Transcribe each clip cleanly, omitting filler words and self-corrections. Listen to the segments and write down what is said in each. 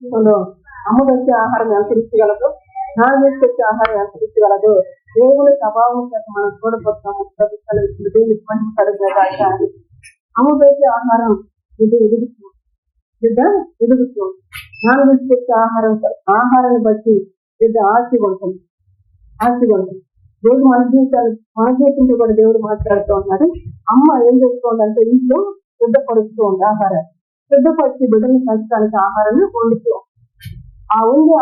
అమ్మ వచ్చే ఆహారం ఎంత రుచిగలదు, నాన్న తీసుకొచ్చే ఆహారం ఎంత రుచిగలదు, దేవుని స్వభావం చేత మనం చూడబోతున్నాము. దేవునికి మంచి కడుగుతాక అమ్మ వచ్చే ఆహారం ఇది ఎదుగుతుంది. నాన్న తీసుకొచ్చే ఆహారాన్ని బట్టి బిడ్డ ఆశగా ఉంటుంది. దేవుడు మన జీవితంతో కూడా దేవుడు మాట్లాడుతూ ఉన్నాడు. అమ్మ ఏం చేస్తుందంటే ఇంట్లో సిద్ధపరుస్తూ ఉంది ఆహారం. సిద్ధపరిచి బిడ్డను పెంచడానికి ఆహారాన్ని వండుతూ, ఆ వండే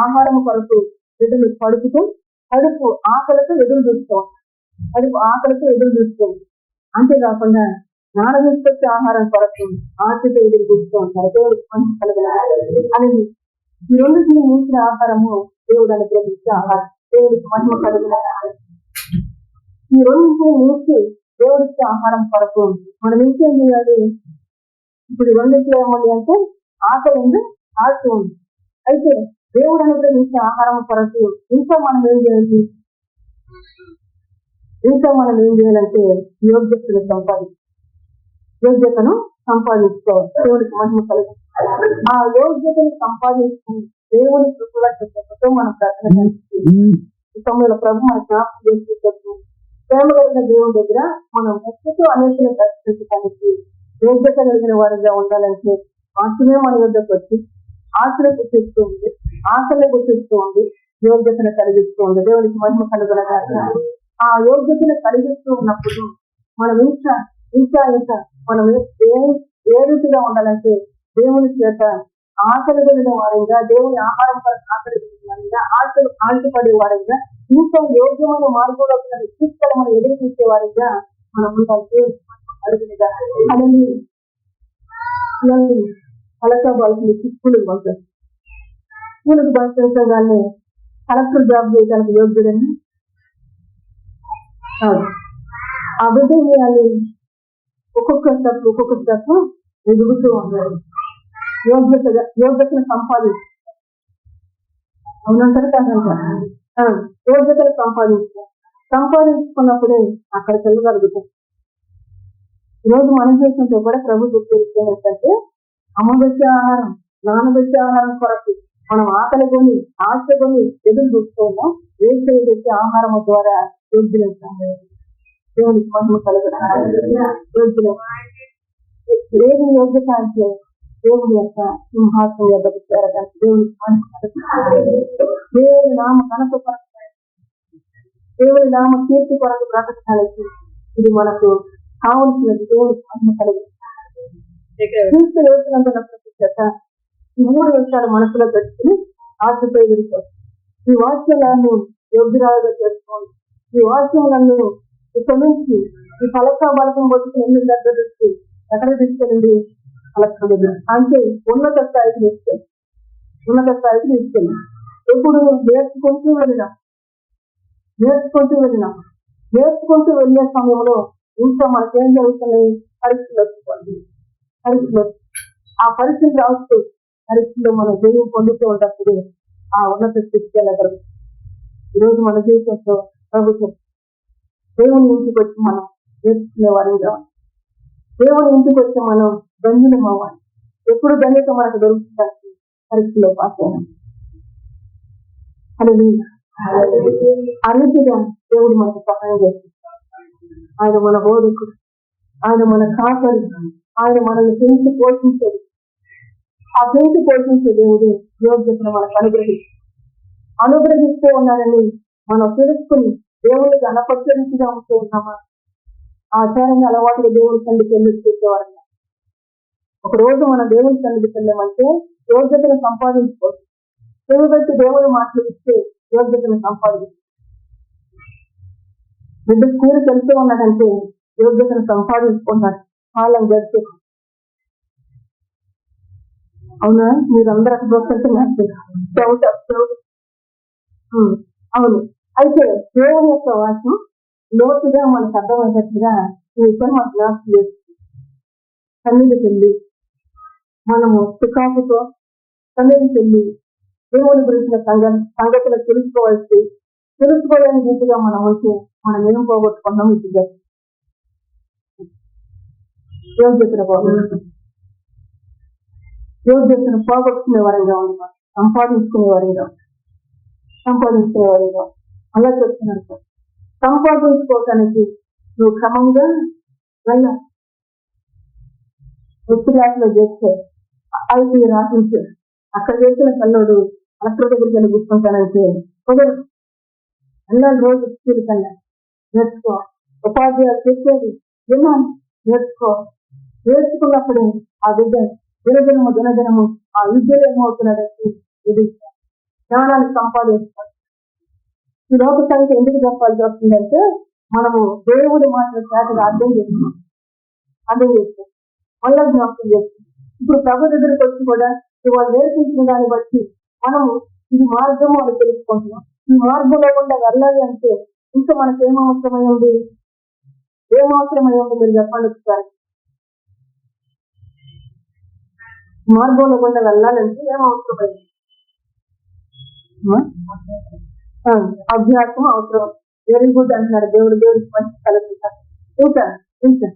ఆహారం కొరకు బిడ్డలు కడుపు ఆకలితో ఎదురు చూస్తుంది. అంతేకాకుండా నాన్న తీసుకొచ్చే ఆహారం కొరకు ఆశతో ఎదురు చూస్తూ ఉంటారు. దేవుడికి మంచి కలిగిన అనేది ఈ రెండింటిని మించిన ఆహారము దేవుడు అనుగ్రహించే ఆహారం. దేవుడికి మహిమ కలిగిన ఈ రెండింటిని మించి దేవుడిచ్చే ఆహారం కొరకు మనం ఇంకేం చేయాలి? ఇప్పుడు రెండింటిలో ఏమండి అంటే ఆకలి ఉంది, ఆశ ఉంది. అయితే దేవుడు అనుగ్రహించే ఆహారం కొరకు ఇంకా మనం ఏం చేయాలంటే యోగ్యతను సంపాదించుకోవాలి. దేవుడికి మహిమ కలిగి ఆ యోగ్యతను సంపాదించుకుని దేవుని కృపగా చెప్పడంతో మనం ప్రార్థన సమయంలో ప్రభు మన జ్ఞాపకం చేసి ప్రేమ కలిగిన దేవుని దగ్గర మనం ఎక్కువ అనేకలను ప్రశ్నించడానికి యోగ్యత కలిగిన వారిగా ఉండాలంటే ఆశనే మన వద్దకు వచ్చి ఆశలు గుర్తిస్తూ ఉంది యోగ్యతను కలిగిస్తూ ఉంది. దేవునికి మహిమ కలుగునగా ఆ యోగ్యతను కలిగిస్తూ ఉన్నప్పుడు మనం ఇంకా మనం ఏ రీతిగా ఉండాలంటే దేవుని చేత ఆకలి కలిగిన వారంగా, దేవుని ఆహారం ఆకలి కలిగిన వారంగా, ఆశపడే వారంగా, ఇంకా యోగ్యమైన మార్గంలో తీసుకొని మనం ఎదురు చూసే వారంగా మనం ఉండాలి. అలాగే కలెక్టర్ బాల్సింది స్కూల్కి పంపించగానే కలెక్టర్ జాబ్ చేయడానికి యోగ్యుడని కాదు. ఆ బిడ్డని ఒక్కొక్క స్టెప్ ఎదుగుతూ ఉన్నారు. యోగ్యతను అవునంటారు కాదంటారు. యోగ్యతను సంపాదించుకున్నప్పుడే అక్కడికి వెళ్ళగలుగుతాం. ఈరోజు మనం చేసినట్టు కూడా ప్రభు చెప్పేది ఏంటంటే అమ్మ వచ్చే ఆహారం, నాన్న వచ్చే ఆహారం కొరకు మనం ఆశ కొని ఎదురు చూస్తున్నాం. వేసే ఆహారం ద్వారా యోగ్యులు దేవునికి మహిమ కలుగుతారు. దేవుని యోగ్యత అంటే దేవుని యొక్క సింహాసనం యొక్కకు చేరడానికి దేవునికి మహిమ కలుగుతారు. దేవుని నామ ఘనత కొరకు, దేవుని నామ కీర్తి కొరకు బ్రతకడానికి ఇది మనకు కావలసినది. దేవునికి మహిమ కలుగుతారు. క్రీస్తు యోచనందున ప్రతిష్ఠత ఈ 3 విషయాలు మనసులో పెట్టుకుని ఆశతో ఎదుర్కోవచ్చు. ఈ వాక్యాలను యోగ్యురాలుగా చేసుకోండి. ఈ వాక్యములను ఇక్కడ నుంచి ఈ కలెక్టర్ బలకం పట్టుకుని ఎన్ని దగ్గర నుంచి ఎక్కడ తీసుకెళ్ళండి? కలెక్టర్ దగ్గర అంటే ఉన్నత స్థాయికి తీసుకెళ్ళి ఎప్పుడు నేర్చుకుంటూ వెళ్ళే సమయంలో ఇంకా మనకేం జరుగుతున్నాయి? పరీక్షలు వచ్చుకోండి. ఆ పరీక్షలు రావచ్చు. పరీక్షలో మనం జయం పొందుతూ ఉన్నప్పుడు ఆ ఉన్నత స్థితికి వెళ్ళగలరు. ఈరోజు మన జీవితంలో ప్రభుత్వం దేవుని ఇంటికి వచ్చి మనం నేర్చుకునే వారిగా, దేవుని ఇంటికి వచ్చి మనం ధన్యులం అవ్వాలి. ఎప్పుడు ధన్యత మనకు దొరుకుతుంది? పరీక్షలో పాస్ అయినా. ఆ రీతిగా దేవుడు మనకు సహాయం చేస్తుంది. ఆయన మన బోధకుడు, ఆయన మన కాపరి, ఆయన మనల్ని పెంచి పోషించేది. ఆ పెంచి పోషించే దేవుడు యోగ్యతను మనకు అనుగ్రహిస్తూ ఉన్నారని మనం తెలుసుకుని దేవుడికి అనపచ్చరిగా ఉంటూ ఉన్నామా? ఆచారంగా అలవాటుగా దేవుడి సన్నిధికి వెళ్ళి చేసేవారు. ఒక రోజు మన దేవుడి సన్నిధికి వెళ్ళామంటే యోగ్యతను సంపాదించుకోవచ్చు. చెవి బట్టి దేవుడు మాటలు ఇస్తే యోగ్యతను సంపాదించు. బిడ్డ స్కూల్కి వెళ్తూ ఉన్నాడంటే యోగ్యతను సంపాదించుకున్నారు. కాలం గడిచే అవునా? మీరందరూ అక్కడ అవును. అయితే దేవుని యొక్క వాక్యం లోతుగా మనకు అర్థమయ్యేటట్టుగా ఈ విషయం మనకు జ్ఞాపకం చేస్తుంది. సన్నిధికి వెళ్ళి మనము సుఖాపుతో సన్నిధికి వెళ్ళి దేవుని గురించిన సంగతులు తెలుసుకోలేని రీతిగా మనం వచ్చి మనం ఏం పోగొట్టుకున్నాం? ఇది యోగ్యతను పోగొట్టుకున్నాం. యోగ్యతను పోగొట్టుకునే వారిగా ఉంటాం, సంపాదించుకునే వారిగా అలా చెప్తున్నారు సార్. సంపాదించుకోవటానికి నువ్వు క్రమంగా వెళ్ళాలి. క్లాసులో చేస్తే ఐటీ రాసించు, అక్కడ చేసిన కల్లోడు కలెక్టర్ దగ్గరికి వెళ్ళి కూర్చుంటానంటే కుదరదు. వెళ్ళాలి, రోజు స్కూల్ కన్నా నేర్చుకో. ఉపాధ్యాయులు చెప్పేది విన్నాను, నేర్చుకున్నప్పుడు ఆ బిడ్డ దినదినము ఆ విద్యలో ఏమవుతున్నాడంటే ఇది జ్ఞానాన్ని సంపాదించుకోవాలి. ఈ లోక సంఖ్య ఎందుకు చెప్పాల్సి వస్తుందంటే మనము దేవుడి మాటలు చేతగా అర్థం చేస్తాం, మళ్ళా జ్ఞాపకం చేస్తాం. ఇప్పుడు ప్రభు దగ్గరికి వచ్చి కూడా వాళ్ళు నేర్పించిన దాన్ని బట్టి మనము ఈ మార్గము అని తెలుసుకుంటున్నాం. ఈ మార్గంలో కూడా వెళ్ళాలి అంటే ఇంకా మనకు ఏమవసరమై ఉంది మీరు చెప్పండి ఒకసారి. మార్గంలో కూడా వెళ్ళాలంటే ఏమవసరమైంది? అభ్యాసం అవసరం. వెరీ గుడ్ అంటున్నాడు దేవుడికి మంచి కలుగుతారు. ఇంకా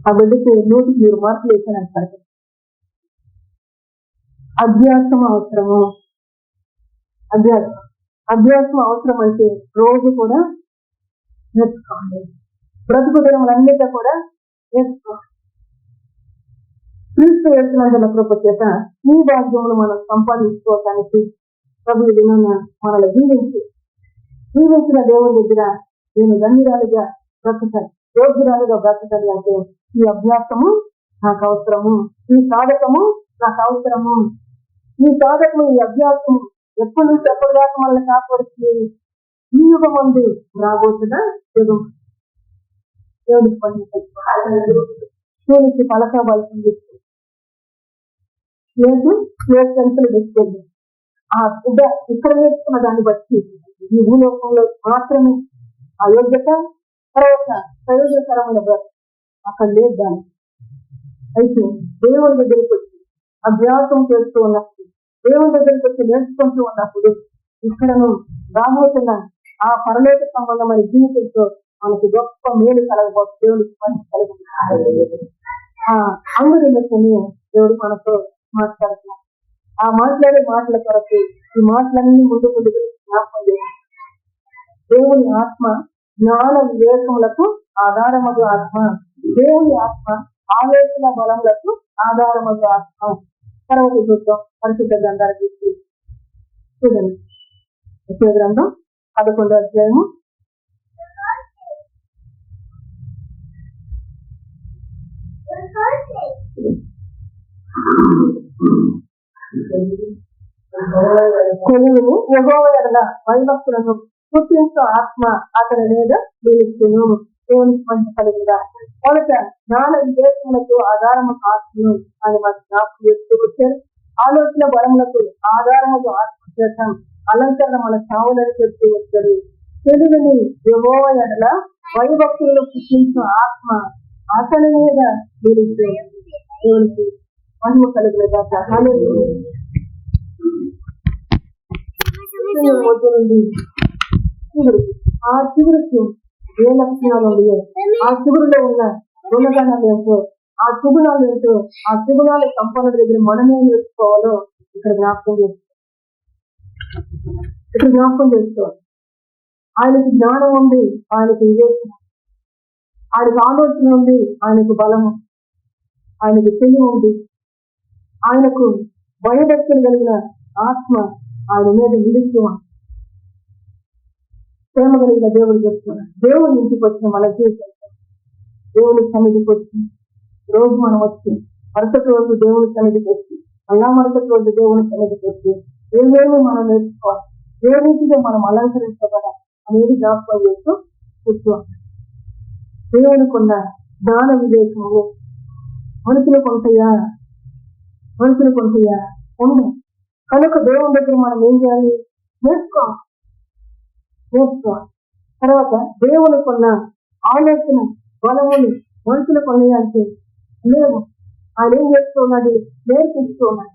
ఆ బిడ్డకి 100 మార్కులు వేసాను అంటారు. అభ్యాసం అవసరం అంటే రోజు కూడా నేర్చుకోండి. బ్రతుకు దినములన్నిటిలో కూడా నేర్చుకోండి. క్రీస్తు యేసునందున కృప చేత ఈ భాగ్యమును మనం సంపాదించుకోవటానికి ప్రభు మనల్ని జీవించిన దేవుని దగ్గర నేను ధన్యురాలుగా బ్రతుకాలి, యోగ్యురాలుగా బ్రతకాలి అంటే ఈ అభ్యాసము నాకు అవసరము, ఈ సాధకము నాకు అవసరము. ఈ సాధకము, ఈ అభ్యాసము ఎప్పటి నుంచి ఎప్పటిదాకా మనల్ని కాపాడుతుంది? ఈ యుగం ఉంది రాబోతున్న యుగం. దేవుడికి పని పలకబడుతుంది. సంఖ్యలు తెచ్చుకోండి. ఆ బిడ్డ ఇక్కడ నేర్చుకున్న దాన్ని బట్టి ఈ భూలోకంలో మాత్రమే ఆ యోగ్యత తర్వాత ప్రయోజనకరమైన బ్రతుకు అక్కడ లేదు. దాన్ని అయితే దేవుని దగ్గరికి వచ్చి అభ్యాసం చేస్తూ ఉన్నప్పుడు, దేవుని దగ్గరికి వచ్చి నేర్చుకుంటూ ఉన్నప్పుడు ఇక్కడను రాబోతున్న ఆ పరలోక సంబంధమైన జీవితంతో మనకి గొప్ప మేలు కలగబోతుంది. దేవుడికి పని కలుగుతుంది. అందుని దేవుడు మనతో మాట్లాడుతున్నాం. ఆ మాట్లాడే మాటల కొరకు ఈ మాటలన్నీ ముందు జ్ఞాపకం చేయాలి. దేవుని ఆత్మ జ్ఞాన వివేకములకు ఆధారమగు ఆత్మ, దేవుని ఆత్మ ఆలోచన బలములకు ఆధారమగు ఆత్మ. తర్వాత చూద్దాం పరిశుద్ధ గ్రంథాలు చూడండి. గ్రంథం 11వ అధ్యాయము 8 యెహోవా యెడల భయభక్తులను పుట్టించు ఆత్మ అతని మీద నిలుచును. దేవునికి మంచి కలిగిన మొదట జ్ఞాన వివేకములకు ఆధారము ఆత్మను అని మాకు జ్ఞాపకం చేస్తూ వచ్చారు. ఆలోచన బలములకు ఆధారము ఆత్మ చేతం అలంకరణ మన సావులను చెప్తూ వచ్చారు. తెలుగుని యెహోవా యెడల భయభక్తులను పుట్టించు ఆత్మ అతని మీద నిలుచు. దేవునికి మహిమ కలిగిన నుండి ఆ చిగురుకి ఏ లక్షణాలు ఉన్నాయో, ఆ చిగురులో ఉన్న గుణగణాలు ఏంటో, ఆ సుగుణాలు ఏంటో, ఆ సుగుణాల సంపన్న దగ్గర మనమే నేర్చుకోవాలో ఇక్కడ జ్ఞాపకం చేసుకోవాలి. ఆయనకి జ్ఞానం ఉంది, ఆయనకి వివేకం, ఆయనకు ఆలోచన ఉంది, ఆయనకు బలము, ఆయనకు తెలివి ఉంది, ఆయనకు భయభక్తులు కలిగిన ఆత్మ ఆయన మీద నిలుస్తున్నాం. ప్రేమ కలిగిన దేవుడు చెప్తున్నాడు. దేవుని ఇంటికి వచ్చిన మన జీవితం దేవుని సన్నిధికి వచ్చి రోజు మనం వచ్చి మరుసటి రోజు దేవుని సన్నిధికి వచ్చి అలా మరుసటి రోజు దేవుని సన్నిధికి వచ్చి ఏమేమి మనం నేర్చుకోవాలి, ఏ రీతిగా మనం అలంకరించబడాలి అనేది జ్ఞాపకం చేస్తూ కూర్చోవాలి. దేవునికి ఉన్న జ్ఞాన వివేకము మనుషులకు ఉంటాయా ఉంది. కనుక దేవుని దగ్గర మనం ఏం చేయాలి? నేర్చుకోవాలి. తర్వాత దేవునికి ఉన్న ఆలోచన బలములు మనుషులకు ఉన్నాయంటే లేవు. ఆయన ఏం చేస్తూ ఉన్నాడు? నేర్పిస్తూ ఉన్నాడు.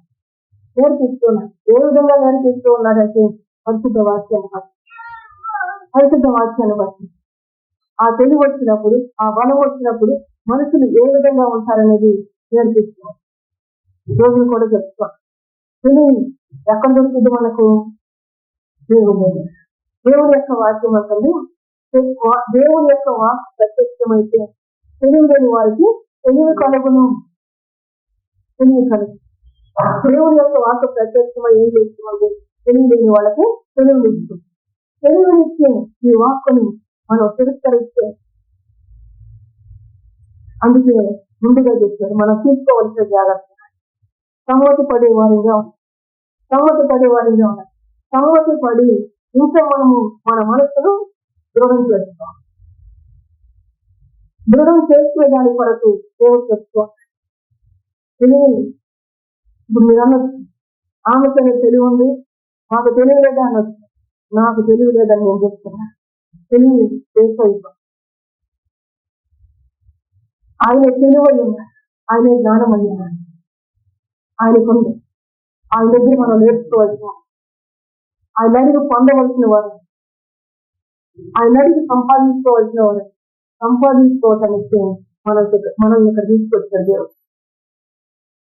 ఏ విధంగా నేర్పిస్తూ ఉన్నాడంటే పరిశుద్ధ వాక్యాన్ని బట్టి ఆ తెలివి వచ్చినప్పుడు, ఆ బలం వచ్చినప్పుడు మనుషులు ఏ విధంగా ఉంటారనేది నేర్పిస్తున్నాం. దేవుని కూడా చెప్తాం. తెలివి ఎక్కడ దొరుకుతుంది మనకు? దేవుని దేవుని యొక్క వాక్యం అంటుంది. దేవుని యొక్క వాక్ ప్రత్యక్షమైతే తెలివి లేని వారికి తెలివి కలుగును. తెలివి కలుగు. దేవుని యొక్క వాక్ ప్రత్యక్షమై ఏం చేస్తున్నాడు? తెలివి లేని వాళ్ళకి తెలివినిస్తుంది. తెలివినిచ్చే ఈ వాక్కుని మనం తిరస్కరిస్తే, అందుకే ముందుగా చెప్పాడు మనం తీసుకోవాల్సిన జాగ్రత్త. సమ్మతి పడే వారిగా ఉన్నారు. సమ్మతి పడి ఇంకా మనము మన మనసును దృఢం చేస్తాం. దృఢం చేసుకునే దాని కొరకు దేవుడు చెప్తాం. తెలివి ఇప్పుడు మీరు అనొచ్చు, ఆమెకనే తెలివి ఉంది, నాకు తెలియలేదా అనొచ్చు. నాకు తెలియలేదని నేను చెప్తున్నా. తెలివి చేస్తాను. ఆయన తెలివై ఉన్నాడు, ఆయనే జ్ఞానం అయ్యాడు, ఆయనకుంది. ఆయన దగ్గర మనం నేర్చుకోవాల్సిన, ఆయన అడిగి పొందవలసిన వారు, ఆయన అడిగి సంపాదించుకోవాల్సిన వారు, సంపాదించుకోవటానికి మనం ఇక్కడ తీసుకొచ్చారు దేవుడు.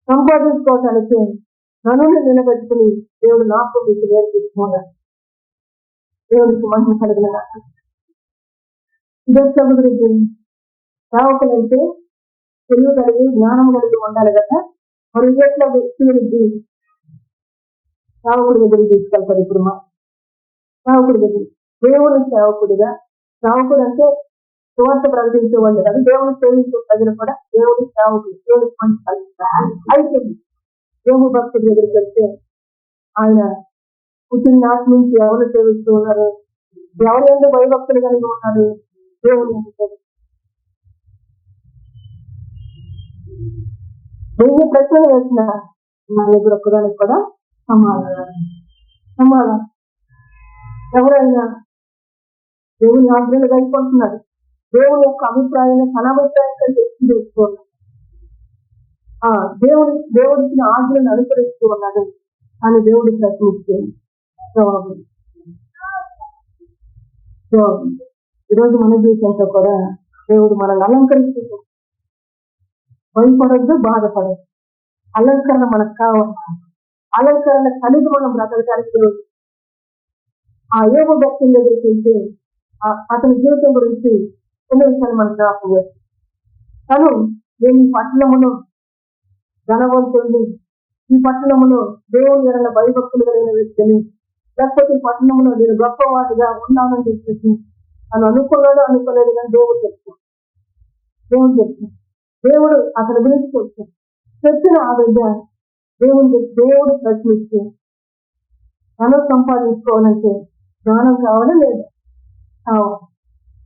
సంపాదించుకోవటానికి నన్ను నిలబెట్టుకుని దేవుడు నాకు మీకు నేర్పిస్తున్నాడు. దేవుడికి మహిమ కలిగిన ఇదే సముద్రుడు సేవకులంటే తెలివి కలిగి జ్ఞానం కలిగి ఉండాలి కదా. మరి ఇదేట్లా వ్యక్తి సేవకుడి దగ్గరికి తీసుకెళ్తారు. ఇప్పుడు మా సేవకుడి దగ్గర దేవుని సేవకుడిగా, సేవకుడు అంటే సువార్త ప్రకటించే వాళ్ళు కదా, దేవుని సేవించే ప్రజలు కూడా దేవుని సేవకుడు, దేవుడికి మంచి అయితే దేవుని భక్తుడి దగ్గరికి వెళ్తే ఆయన పుట్టిన నుంచి ఎవరు సేవిస్తూ ఉన్నారు, ఎవరు ఎందుకు భయభక్తులు కలిగి ఉన్నారు, దేవుని ఎందుకు వెయ్యి ప్రశ్నలు వేసిన నా దగ్గర ఒక్కదానికి కూడా సమాధానం. ఎవరైనా దేవుని ఆజ్ఞలు కలిగిపోతున్నారు, దేవుని యొక్క అభిప్రాయాన్ని తన అభిప్రాయం కంటే ఎక్కువ చేసుకున్నారు, దేవుడికి ఆజ్ఞలను అనుసరిస్తూ ఉన్నాడు అని దేవుడి ప్రశ్నిస్తే జవాబు. ఈరోజు మన జీవితంతో కూడా దేవుడు మనల్ని అలంకరిస్తూ, భయపడద్దు, బాధపడద్దు. అలంకరణ మనకు కావాలి. అలంకరణ కలిగి మనం బ్రతకడానికి ఆ యోగ భక్తుల దగ్గరికి వెళ్తే అతని జీవితం గురించి కొన్ని విషయాలు మనకు జ్ఞాపకం చేస్తాం. తను నేను ఈ పట్టణమును ధనవంతుడిని, ఈ పట్టణములో దేవుని ఎడల భయభక్తులు కలిగిన వ్యక్తిని, లేకపోతే ఈ పట్టణంలో నేను గొప్పవాడిగా ఉన్నానని చెప్పేసి తను అనుకోలేదు కానీ దేవుడు చెప్తాను. దేవుడు అతని గురించి చెప్తాను. చెప్పిన ఆ బిడ్డ దేవుడు ప్రశ్నిస్తే తను సంపాదించుకోవాలంటే జ్ఞానం కావాలా లేదా? కావాలి.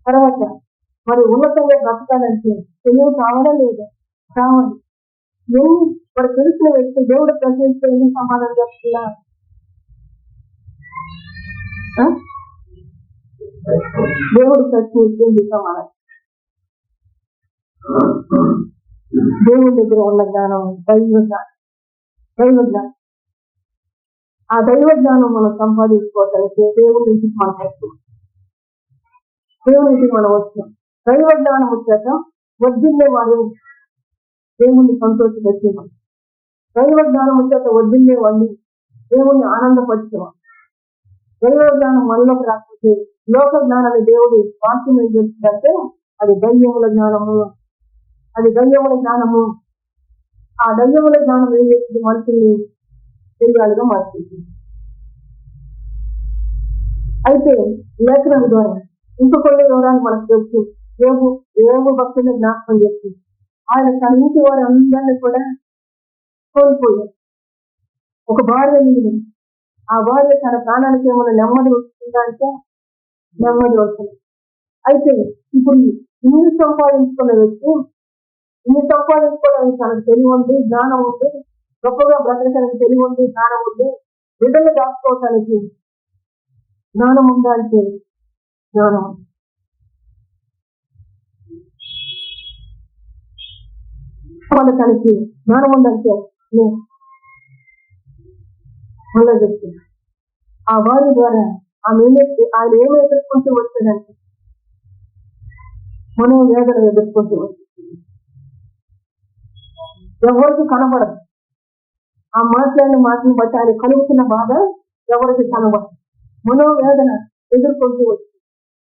తర్వాత మరి ఉన్నతంగా బ్రతకాలంటే తెలివి కావాలా లేదా? కావాలి. మరి తెలిసిన వ్యక్తి దేవుడు ప్రశ్నిస్తే ఎందుకు సమాధానం చెప్తున్నా? దేవుడు ప్రశ్నిస్తే ఎందుకు సమాధానం? దేవుడి దగ్గర ఉన్న జ్ఞానం దైవ జ్ఞానం. ఆ దైవ జ్ఞానం మనం సంపాదించుకోవటానికి దేవుడి నుంచి మనం వస్తున్నాం. దేవుడి నుంచి మనం వస్తున్నాం. దైవ జ్ఞానం వచ్చాక వద్దున్నే వారు దేవుణ్ణి సంతోషపెట్టేవాం. దైవ జ్ఞానం వచ్చాక వద్దున్నే వాళ్ళు దేవుణ్ణి ఆనందపరిచేవాం. దైవ జ్ఞానం మనలోకి రాకపోతే లోక జ్ఞానాన్ని దేవుడు వాక్యం ఏం చేస్తుందంటే అది దయ్యముల జ్ఞానము. ఆ దయ్యముల జ్ఞానం ఏం చేస్తుంది? మనుషుల్ని తిరిగాలుగా మార్చేసింది. అయితే లేఖనం ద్వారా ఇంకొన్ని వివరాలు మనకు తెలుసు. ఏవో భక్తుల్ని జ్ఞాపకం చేస్తుంది. ఆయన తన ఇంటి వారు అందరినీ కూడా కోల్పోయారు. ఒక భార్య మిగిలింది. ఆ భార్య తన ప్రాణానికి ఏమైనా నెమ్మది వస్తుందా అంటే నెమ్మది వస్తుంది. అయితే ఇప్పుడు ఇన్ని సంపాదించుకున్న వ్యక్తి, ఇన్ని సంపాదించుకోవడానికి తనకు తెలివి ఉంది, జ్ఞానం ఉంది, గొప్పగా బ్రతకడానికి తెలివి ఉంది, జ్ఞానం ఉంది, బిడ్డలు దాచుకోవటానికి జ్ఞానం ఉందా అంటే జ్ఞానం ఉంది. తనకి జ్ఞానం ఉందంటే మళ్ళా చెప్తుంది. ఆ వారి ద్వారా ఆయన ఏమి ఎదుర్కొంటూ వచ్చాడంటే మనం వేదన ఎదుర్కొంటూ వచ్చింది. ఎవరికి కనబడదు. ఆ మాట్లాడిన మాటను బట్టి ఆయన కలుగుతున్న బాధ ఎవరికి కనబడదు. మనోవేదన ఎదుర్కొంటూ వచ్చి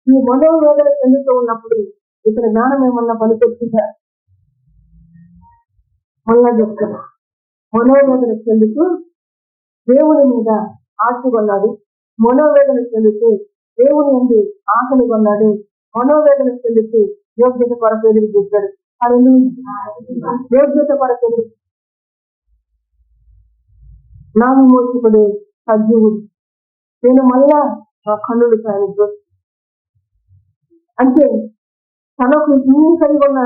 ఈ మనోవేదన చెందుతూ ఉన్నప్పుడు ఇతర జ్ఞానం ఏమన్నా పనికొచ్చిందా? మళ్ళా చెప్తున్నా, మనోవేదన చెందుతూ దేవుని మీద ఆశ కొన్నాడు, మనోవేదన చెందుతూ దేవుని అందు ఆకలి కొన్నాడు, మనోవేదన చెందుతూ యోగ్యత కొరకు ఎదురు చూశాడు. అది యోగ్యత కొరకు ఎదురు నా విమోచకుడు సజీవుడు, నేను మళ్ళా నా కన్నులు ఆయన చూస్తాను అంటే తనకు ఇన్ని కలిగి ఉన్న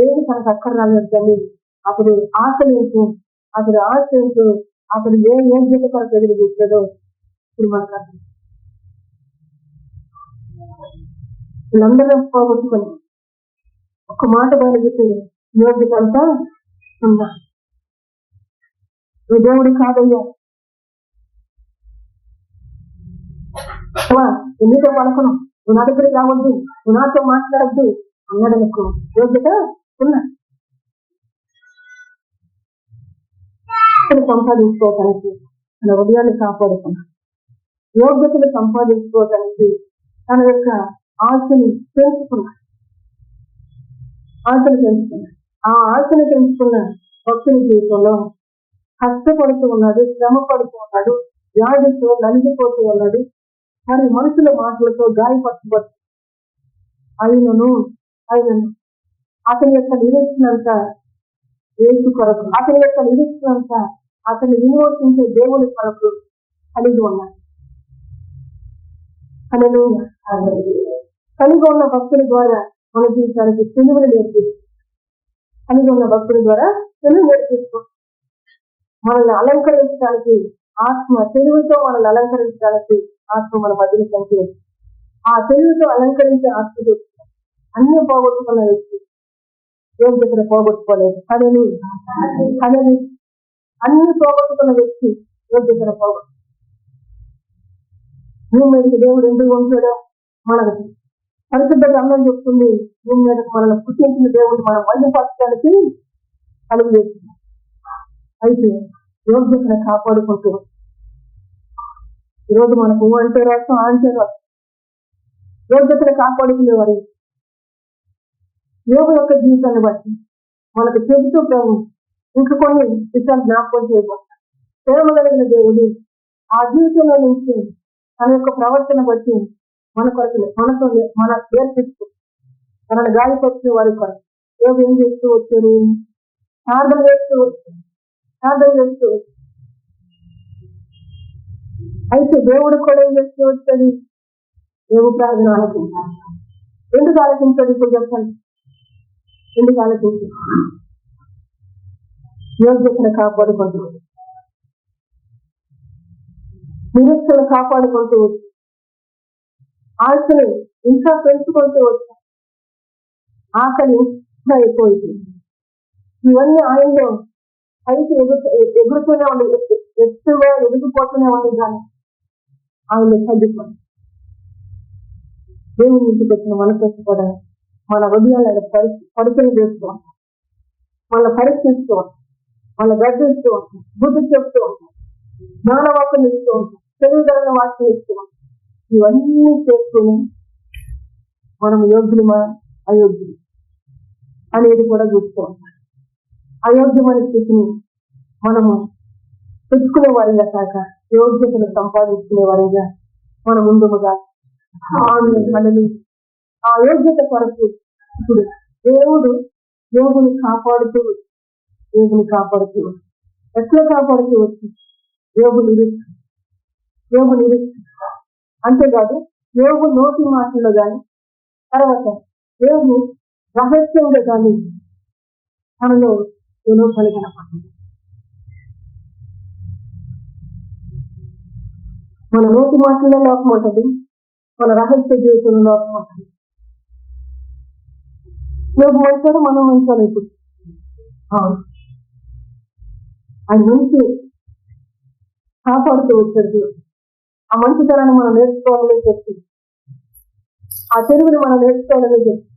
ఏది తనకు అక్కర రాలేదు. కానీ అతడు ఆశలు ఏంటో, అతడు ఆశ ఏంటో, అతడు ఏ యోగ్యత కొరకు ఎదురు చూస్తాడో ఇప్పుడు మనకు అర్థం. వీళ్ళందరూ పోగొట్టుకొని ఒక మాట బయలుదేరి యోగ్యత అంతా ఉందా? నువ్వు దేవుడి కాదయ్యా, ఎన్నితో పలకను, నువ్వు నా దగ్గరికి రావద్దు, నువ్వు నాతో మాట్లాడద్దు అన్నాడు అనుకో, యోగ్యత ఉన్నా సంపాదించుకోవటానికి తన హృదయాన్ని కాపాడుకున్నాడు. యోగ్యతలు సంపాదించుకోవటానికి తన యొక్క ఆశని పెంచుకున్నాడు. ఆ ఆశను పెంచుకున్న భక్తుని జీవితంలో కష్టపడుతూ ఉన్నాడు, శ్రమ పడుతూ ఉన్నాడు, వ్యాధితో నలిగిపోతూ ఉన్నాడు, మరి మనుషుల మాటలతో గాయపరచబడు అయినను అతని యొక్క నిరీక్షణంతా యేసు కొరకు, అతని యొక్క నిరీక్షణంతా అతన్ని విమోచించే దేవుని కొరకు కలిగి ఉన్నాడు. కలిగి ఉన్న భక్తుల ద్వారా మన జీవితానికి తెలుగుని నేర్పిస్తుంది. కలిగి ఉన్న భక్తుల ద్వారా తెలుగు నేర్పిస్తూ మనల్ని అలంకరించడానికి ఆత్మ, తెలుగుతో మనల్ని అలంకరించడానికి ఆత్మ మన మధ్యలో పనిచేయదు. ఆ తెలుగుతో అలంకరించే ఆత్మ అన్ని పోగొట్టుకున్న వ్యక్తి యోగ్యతను పోగొట్టుకోలేదు. కదని అన్ని పోగొట్టుకున్న వ్యక్తి యోగ్యతను పోగొట్టు. భూమి మీదకి దేవుడు ఎందుకు ఉంచాడో మనకు పరిశుద్ధ గ్రంథం చెప్తుంది. భూమి మీదకి మనల్ని పుట్టించిన దేవుడు మనం మధ్యపరచడానికి కలిగి చేస్తున్నాం. అయితే యోగ్యతను కాపాడుకుంటూ ఈరోజు మనకు అంటే రాష్ట్రం అంటే రాష్ట్రం యోగ్యతను కాపాడుకునేవారు యోగ యొక్క జీవితాన్ని బట్టి మనకు చెబుతూ ఇంకా కొన్ని విషయాలు జ్ఞాపకం చేయబోతాం. ప్రేమ కలిగిన దేవుడు ఆ జీవితంలో నుంచి తన యొక్క ప్రవర్తన బట్టి మన కొరకు మనతో మన నేర్పిస్తూ మనల్ని గాయపరిచిన వారి కొరకు యోగ ఏం చేస్తూ వచ్చారు? ప్రార్థన చేస్తూ అయితే దేవుడు కూడా ఏం చేస్తూ వచ్చాడు? దేవు ప్రార్థన ఆలోచించాలి. ఎందుకు ఆలోచించాడు? ఇప్పుడు చెప్పండి, ఎందుకు ఆలోచించాడు? యోగ్యతను కాపాడుకుంటూ నిరీక్షను కాపాడుకుంటూ వచ్చి ఆశని ఇంకా పెంచుకుంటూ వచ్చి ఆకలి ఇంకా ఎక్కువైపోయింది. ఇవన్నీ ఆయనలో పైకి ఎగురుతూనే ఉండి ఎత్తుగా ఎదిగిపోతూనే ఉంది. కానీ ఆయన తగ్గిపోయింది. దేవుని ఇంటికి వచ్చిన మనసు కూడా మన హృదయాలను పరిచయం చేస్తూ ఉంటాం, వాళ్ళ పరీక్షిస్తూ ఉంటాం, వాళ్ళ గడ్డిస్తూ ఉంటాం, బుద్ధి చెప్తూ ఉంటాం, జ్ఞానవాకులు ఇస్తూ ఉంటాం, తెలివిదైన వాక్యం ఇస్తూ ఉంటాం. ఇవన్నీ చేసుకుని మనం యోగ్యులమా అయోగ్యులు అనేది కూడా చూస్తూ ఉంటాం. అయోగ్యమైన స్థితిని మనము తెచ్చుకునే వారిగా కాక యోగ్యతను సంపాదించుకునే వారిగా మన ముందుగా ఆ యోగ్యత కొరకు ఇప్పుడు దేవుడు యోగుని కాపాడుతూ ఎట్లా కాపాడుతూ వచ్చి యోగు నిరీక్ష అంతేకాదు యోగు నోటి మాటల్లో కానీ తర్వాత యోగు రహస్యంగా కానీ తనలో ఏదో కనపడుతుంది. మన నోటి మాటల్లో లోపం ఉంటుంది, మన రహస్య జీవితంలో లోపం ఉంటుంది. యోగు మంచాడు, మనం మంచాడు. ఇప్పుడు ఆయన మంచి కాపాడుతూ వచ్చాడు. ఆ మంచితనాన్ని మనం నేర్చుకోవాలని చెప్పి, ఆ తెలుగుని మనం నేర్చుకోవాలని చెప్పి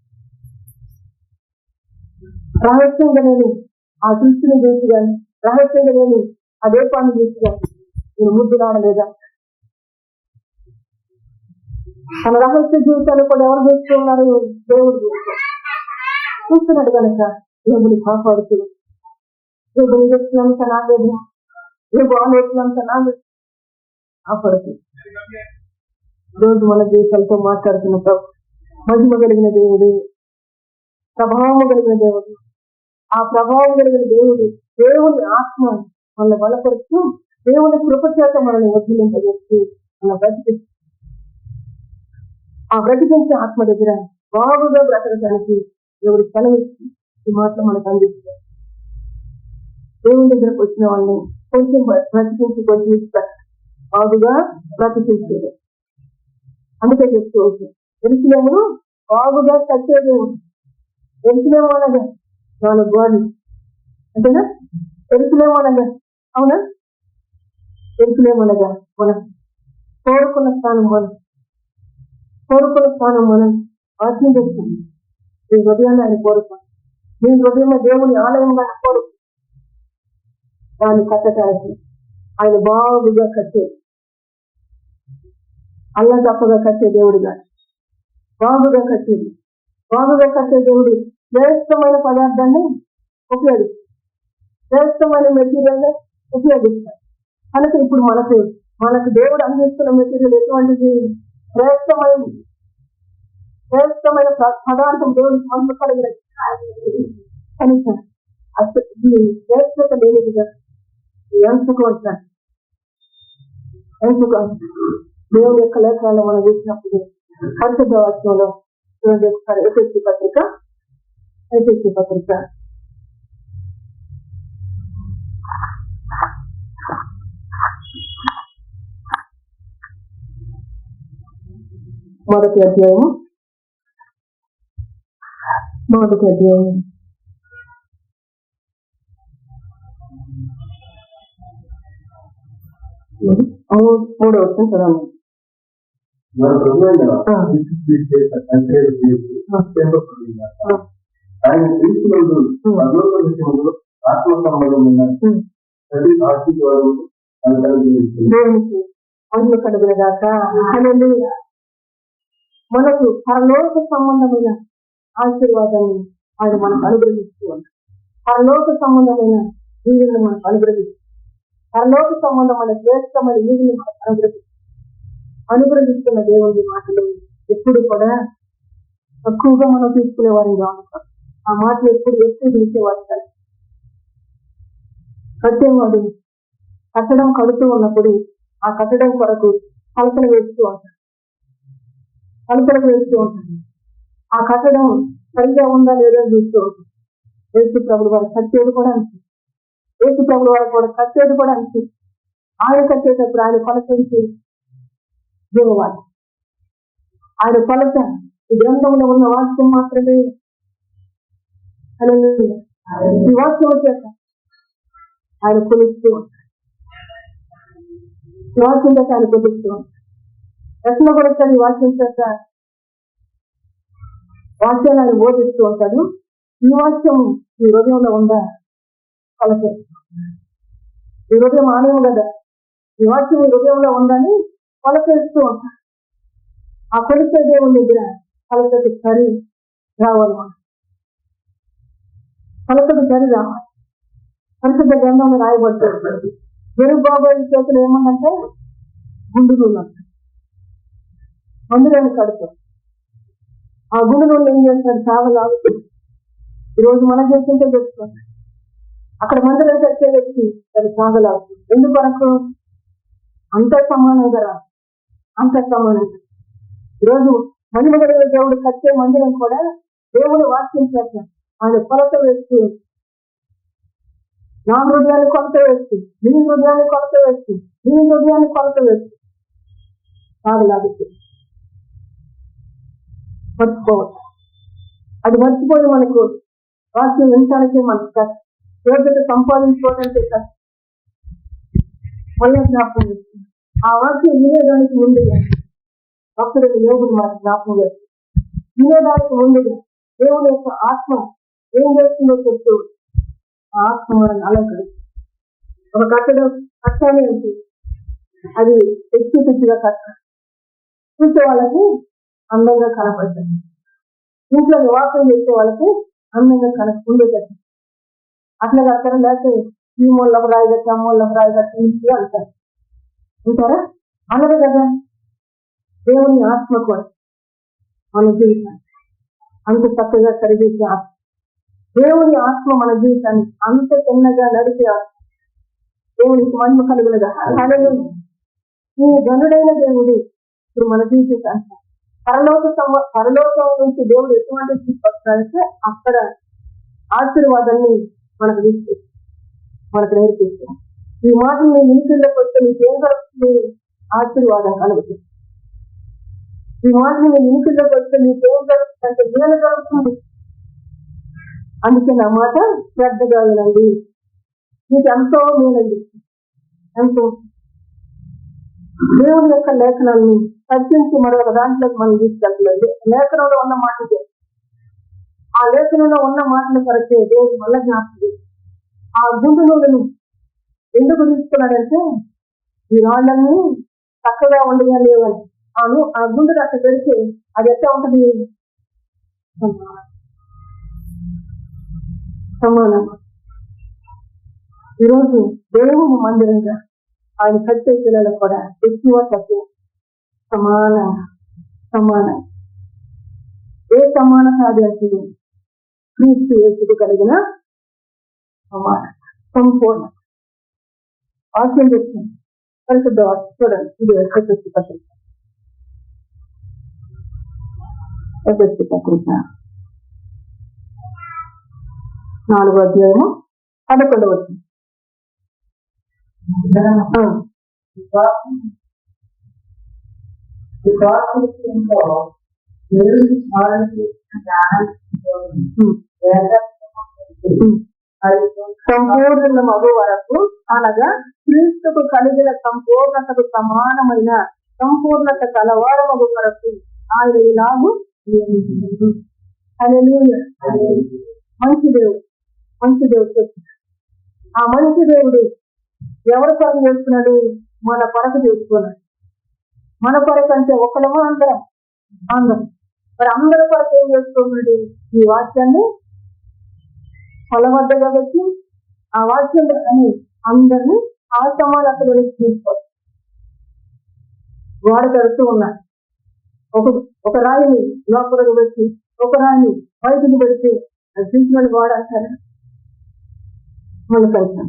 రహస్యంగా నేను ఆ సృష్టిని చూసి కానీ రహస్యంగా నేను ఆ దీపాన్ని చూసి కానీ నేను ముద్దులాడలేదా? తన రహస్య జీవితాన్ని కూడా ఎవరు చూస్తున్నారు? దేవుడు చూస్తున్నాడు కనుక దేవుని కాపాడుతూ దేవుని చెప్తున్నంత నాగేది రేపు ఆలోచనంత నాగేది కాపాడుతూ రోజు మన జీవితాలతో మాట్లాడుతున్న మహిమ కలిగిన దేవుడు, ప్రభావం కలిగిన దేవుడు. ఆ ప్రభావం కలిగిన దేవుడు దేవుని ఆత్మ మన బలపరుస్తూ దేవుని కృప చేత మనల్ని వదిలింపజేస్తూ మన బ్రతికిస్తూ ఆ బ్రతికించే ఆత్మ దగ్గర బాగుగా బ్రతకడానికి దేవుడి సెలవిస్తూ ఈ మాటలు మనకు అందిస్తారు. దేవుని దగ్గరకు వచ్చిన వాళ్ళని కొంచెం బ్రతికించి కొంచెం బాగుగా బ్రతికించేది. అందుకే చెప్తూ వచ్చి ఎరుసలేమును బాగుగా కట్టేది. ఎరుసలేము అనగా 4 గోడలు అంతేనా? ఎరుసలేము అనగా అవునా? ఎరుసలేము అనగా మనం కోరుకున్న స్థానం, మనం ఆత్మ చేస్తుంది. మీ హృదయాన్ని ఆయన కోరుకోండి. మీ హృదయంలో దేవుని ఆలయంగా కోరుకు దాన్ని కట్టడానికి ఆయన బాగుగా కట్టేది. అల్లా తప్పగా కట్టే దేవుడుగా బాగుగా కట్టే దేవుడు శ్రేష్టమైన పదార్థాన్ని ఉపయోగిస్తారు, శ్రేష్టమైన మెటీరియల్ ఉపయోగిస్తారు. కనుక ఇప్పుడు మనకు దేవుడు అందిస్తున్న మెటీరియల్ ఎటువంటిది? శ్రేష్టమైన పదార్థం దేవుడికి మనసు కలిగిన కనుక అసలు శ్రేష్టత లేనిదిగా ఎంచుకోవచ్చు. దేవుని యొక్క లేఖనాలు మనం చూసినప్పుడు పరిశుద్ధ వాక్యంలో చూడండి ఒకసారి ఎఫెసీ పత్రిక 1వ అధ్యాయం 3వ వచనం చదవండి. ఆయన క్రీస్తునందు పరలోక విషయములో ఆత్మ సంబంధమైన ప్రతి ఆశీర్వాదం కలుగునగాక. మనకు పరలోక సంబంధమైన ఆశీర్వాదాన్ని ఆయన మనకు అనుగ్రహిస్తూ ఉంటాడు. పరలోక సంబంధమైన వీధులను మనకు అనుగ్రహిస్తూ, పరలోక సంబంధమైన శ్రేష్టమైన వీధులు మనకు అనుగ్రహిస్తున్న దేవుని మాటలు ఎప్పుడు కూడా తక్కువగా మనం తీసుకునేవారిని కాదు. ఆ మాటలు ఎప్పుడు ఎక్కువ తీసేవారు కాదు. కట్టేవాడు కట్టడం కడుతూ ఉన్నప్పుడు ఆ కట్టడం కొరకు కలపలు వేస్తూ ఉంటాడు. ఆ కట్టడం సరిగా ఉందా లేదో చూస్తూ ఉంటుంది. యేసు ప్రభువు వారు కట్టేది కూడా అంతే. ఆయన కట్టేటప్పుడు ఆయన కొలతకి జీవవాడు. ఆయన కొలత ఈ గ్రంథంలో ఉన్న వాక్యం మాత్రమే. ఈ వాక్యం వచ్చాక ఆయన కొలుస్తూ ఉంటాడు. ఈ వాక్యం చేత ఆయన కొలుస్తూ ఉంటాడు. రచన కూడా ఈ వాక్యం చేత వాక్యాన్ని ఆయన బోధిస్తూ ఉంటాడు. ఈ వాక్యం ఈ హృదయంలో ఉందా? కొలత ఈ హృదయం ఆలయం కదా. ఈ వాక్యం ఈ హృదయంలో ఉందని కొలతేస్తూ ఉంటాడు. ఆ కొలిసే దేవుని దగ్గర కొలతకి సరి రావాలన్నమాట. పరిశుద్ధ గ్రంథంలో రాయబడుతుంది. జెరుబ్బాబెలు చేతులు ఏముందంటే గుండు నూనె, మందిరాన్ని కడుతాం. ఆ గుండు నూనె ఏం చేస్తాడు? సాగలాగుతుంది. ఈరోజు మనం చేస్తుంటే చెప్తున్నాం. అక్కడ మందిరం కట్టే వ్యక్తి అది సాగలాగుతుంది. ఎందుకొరకు? అంత సమానంగా రా, అంత సమానంగా. ఈరోజు మహిమ కలిగిన దేవుడు కట్టే మందిరం కూడా దేవుడు వాక్యం చేస్తాడు. ఆయన కొలత వేస్తూ, నా హృదయాన్ని కొలత వేస్తూ, నీ హృదయాన్ని కొలత వేస్తూ సాగలాగుతుంది. మర్చిపోవచ్చు. అది మర్చిపోయి మనకు వాక్యం వినటానికి మనకు కష్టం, యోగ్యత సంపాదించుకోవడానికి కష్టం. మళ్ళీ జ్ఞాపకం చేస్తుంది. ఆ వాక్యం వినేదానికి ముందుగా భక్తుడు యోగుడు మనకు జ్ఞాపకం చేస్తుంది. వినేదానికి ముందుగా దేవుని యొక్క ఆత్మ ఏం చేస్తుందో చెప్తూ ఆత్మ మనల్ని అలంకరిస్తుంది. ఒక కట్టనే ఉంటుంది, అది పిచ్చిగా కట్ట చూసే వాళ్ళకి అందంగా కనపడుతుంది. ఇంట్లో నివాసం చేసే వాళ్ళకి అందంగా ఉండేటట్టు అట్లా కట్టారు. లేకపోతే ఈ మూలకు రాయి కట్టి ఆ మూలకు రాయి కట్టి ఇంట్లో అంటారు. అంటారా? అనరు కదా. దేవుని ఆత్మ కూడా మన జీవితాన్ని అంత చక్కగా సరిచేసే ఆత్మ. దేవుని ఆత్మ మన జీవితాన్ని అంత చిన్నగా నడిపే ఆత్మ. దేవునికి మహిమ కలుగునగా. ఈ గనుడైన దేవుడు ఇప్పుడు మన జీవితాన్ని పరలోకం నుంచి దేవుడు ఎటువంటి తీసుకొస్తాడంటే అక్కడ ఆశీర్వాదాన్ని మనకు తీసుకొచ్చి మనకు నేర్పిస్తాం. ఈ మాటలు నీ నిమిషంలోకి వస్తే నీకేం కలుగుతుంది? ఆశీర్వాదం కలుగుతుంది. ఈ మాటలు నీ నిమిషంలోకి వస్తే నీకేం కలుగుతుంది అంటే మేలు కలుగుతుంది. అందుకే నా మాట శ్రద్ధగా వినండి, మీకు ఎంతో మేలండి. ఎంతో దేవుని యొక్క లేఖనాన్ని చర్చించి మరొక దాంట్లోకి మనం తీసుకెళ్తలేదు. లేఖనంలో ఉన్న మాటలు, ఆ లేఖనంలో ఉన్న మాటలు కరెక్టే దేవుడు మళ్ళా జ్ఞాపకం. ఆ గుండు నూనెను ఎందుకు తీసుకున్నాడంటే ఈ రాళ్ళన్నీ చక్కగా ఉండగా లేవని. ఆ గుండు అక్కడ పెడితే అది ఎట్లా ఉంటుంది? సమానం. ఈరోజు దేవుని మందిరంగా ఆయన కట్టే పిల్లలు కూడా ఎక్కువ తక్కువ సమానం. ఏ సమాన సాధ్యానికి క్రీస్తు యేసుకు కలిగిన సంపూర్ణ వాక్యం చెప్తుంది. పరిశుద్ధ వాక్యం చూడండి. ఇది ఎఫెసీ పత్రిక 4వ అధ్యాయము 11వ వచనం. సంపూర్ణ మగు వరకు అనగా క్రీస్తుకు కలిగిన సంపూర్ణతకు సమానమైన సంపూర్ణత కలవాడ మగు వరకు ఆయన ఇలాగూ నియమించారు. హల్లెలూయా. మంచి దేవుడు. ఆ మంచి దేవుడు ఎవరి కొరకు చేస్తున్నాడు? మన కొరకు చేసుకున్నాడు. మన కొరకు అంటే ఒకళ్ళమో అందరం. మరి అందరి కొరకు ఏం చేస్తున్నాడు? ఈ వాక్యాన్ని పొలవద్దగా పెట్టి ఆ వాక్యం అని అందరినీ ఆ సమానతలో తీసుకోవాలి. గోడ కడుతూ ఉన్నారు. ఒక రాయిని లోపలికి పెట్టి ఒక రాయిని బయటకు పెడితే అది తీసుకుని గోడ అంటారు. మళ్ళీ కలిసి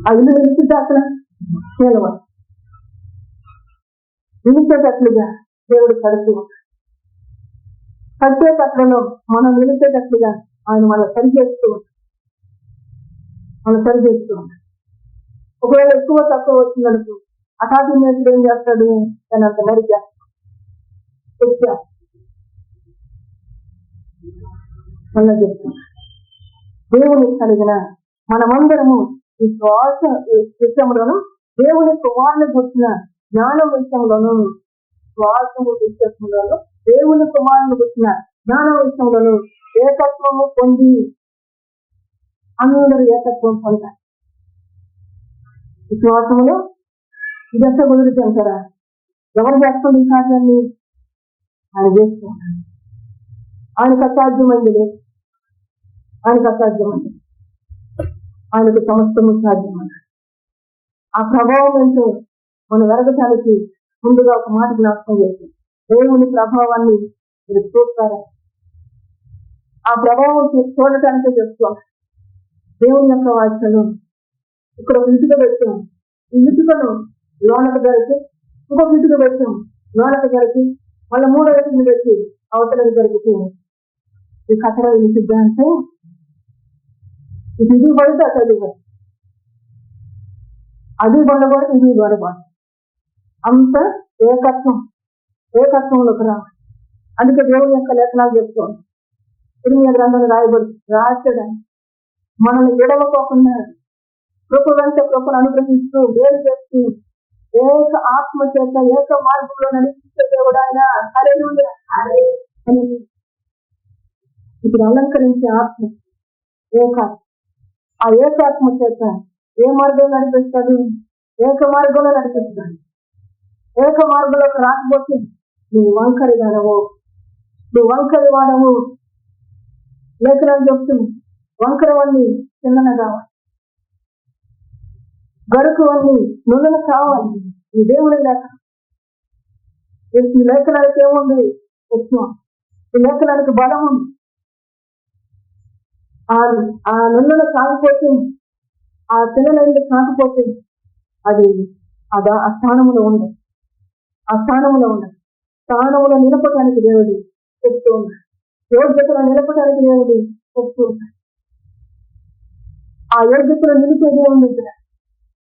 ఆ ఇల్లు నిలిచేటట్ల నిలిచేటట్లుగా దేవుడు కట్టేటట్లలో మనం నిలిచేటట్లుగా ఆయన మనం సరిచేస్తూ ఉంటాం. ఒకవేళ ఎక్కువ తక్కువ వచ్చిందనుకో అటాటి మేసుడు ఏం చేస్తాడు? తను అంత నరికేస్తాడు. మళ్ళా చెప్తాను, దేవునికి కలిగిన మనమందరము ఈ శ్వాస విషయంలోను దేవుని కుమారుని గుర్చిన జ్ఞానం విషయంలోను దేవుని కుమారుని గుర్చిన జ్ఞానం విషయంలోను ఏకత్వము పొంది అందరూ ఏకత్వం పొందారు. విశ్వాసములో ఇదంతా కుదిరితే అంటారా? ఎవరు చేస్తుంది ఈ కార్యాన్ని? ఆయన చేస్తున్నారు. ఆయనకు అసాధ్యమైంది. ఆయనకు సమస్తము సాధ్యమన్నారు. ఆ ప్రభావం ఏంటో మనం వెరగటానికి ముందుగా ఒక మాట జ్ఞాపకం చేస్తాం. దేవుని ప్రభావాన్ని మీరు చూస్తారా? ఆ ప్రభావం చూడటానికే చెప్తాం. దేవుని యొక్క వాక్యను ఇక్కడ ఒక ఇటుక పెట్టాం. ఈ ఇటుకను లోనకు జరిపి ఇంకొక ఇటుక పెట్టాం, లోనకు జరిపి మళ్ళీ 3వ ఇటుకను పెట్టి అవతలకు జరిపితే ఈ కథలో ఇటుద్దా అంటే ఇది పడితే అసలు అది బండబడి ఇది బండబాటు అంత ఏకత్వంలోకి రా. అందుకే దేవుని యొక్క లేఖనాలు చెప్తాను. ఇరిమియా గ్రంథంలో రాశాడని మనల్ని విడవకోకుండా కృప వెంట కృపను అనుగ్రహిస్తూ వేరు చేస్తూ ఏక ఆత్మ చేత ఏక మార్గంలో నడిపించే దేవుడు ఆయన. హల్లెలూయా. ఇప్పుడు అలంకరించే ఆత్మ ఏకాత్మ. ఆ ఏకాత్మ చేత ఏ మార్గం నడిపిస్తాడు? ఏక మార్గంలో నడిపిస్తాడు. ఏక మార్గంలోకి రాకపోతే నువ్వు వంకరి వాడవు, నువ్వు వంకరి వాడవు. లేఖనాలు చెప్తుంది, వంకరవన్నీ చిన్నన కావాలి, గరుకువన్నీ నున్నన కావాలి. ఈ దేవుని లేఖ, ఈ లేఖనానికి ఏముంది? ఎక్కువ. ఈ లేఖనానికి బలం ఉంది. ఆ నున్నన కాకపోతే, ఆ చిన్నలైంది కాకపోతే అది ఆ స్థానంలో ఉండదు. ఆ స్థానంలో ఉండదు. స్థానంలో నిలపడానికి దేవుడు చెప్తూ ఉన్నాడు. యోగ్యతను నిలపడానికి దేవుడు చెప్తూ ఉన్నాడు. ఆ యోగ్యతను నిలిపేది ఉంది.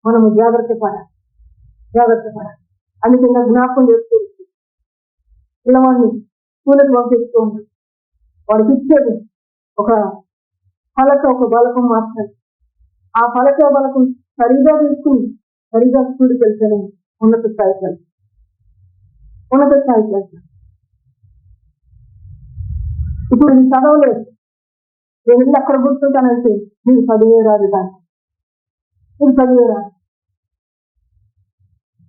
మనము జాగ్రత్త పడాలి. అందుకే జ్ఞాపకం చేస్తూ పిల్లవాడిని స్కూల్కి పంపిస్తూ ఉంటాడు. వాడికి ఇచ్చేది ఒక పలక, ఒక బలకం మాత్రమే. ఆ పలక బలకం సరిగా తీసుకుని సరిగా స్కూల్కి వెళ్తేనే ఉన్నత స్థాయికి వెళ్తాను. ఇప్పుడు నేను చదవలేదు, నేను వెళ్ళి అక్కడ గుర్తుంటానంటే నీకు చదివే రాదు. దాన్ని నీకు చదివే రాదు.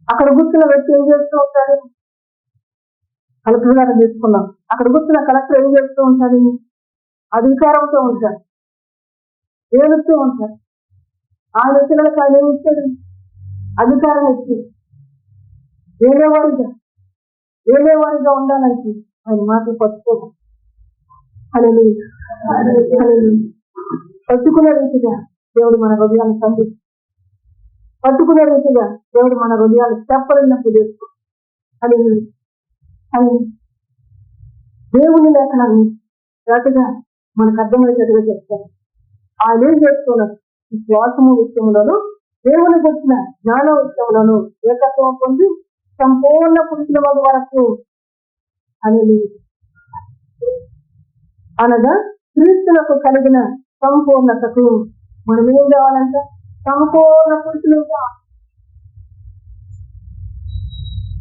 అక్కడ గుర్తున్న వ్యక్తి ఏం చేస్తూ ఉంటాడు? కలెక్టర్ గారు తీసుకున్నాం. అక్కడ గుర్తున్న కలెక్టర్ ఏం చేస్తూ ఉంటాడు? అధికారంతో ఉంటాడు, ఏడుస్తూ ఉంటాడు. ఆయన పిల్లలకు ఆయన ఏమి ఇచ్చాడు? అధికారం ఇచ్చి ఏడేవారిగా ఉండాలంటే ఆయన మాటలు పట్టుకోవాలి. అని పట్టుకునే రీతిగా దేవుడు మన హృదయాన్ని సంధిస్తాడు. పట్టుకునే రీతిగా దేవుడు మన హృదయాన్ని చెప్పడినప్పుడు చేసుకో అని దేవుని లేఖనాన్ని రాటుగా మనకు అర్థమయ్యేటట్టుగా చెప్తారు. ఆయన ఏం చేస్తున్నారు? శ్వాసము విషయంలోనూ దేవునికి వచ్చిన జ్ఞాన విషయంలోనూ ఏకత్వం పొంది సంపూర్ణ పురుషుల వరకు అనేది అనగా క్రీస్తులకు కలిగిన సంపూర్ణతకు మనం ఏం కావాలంట? సంపూర్ణ పురుషులు కావాలి.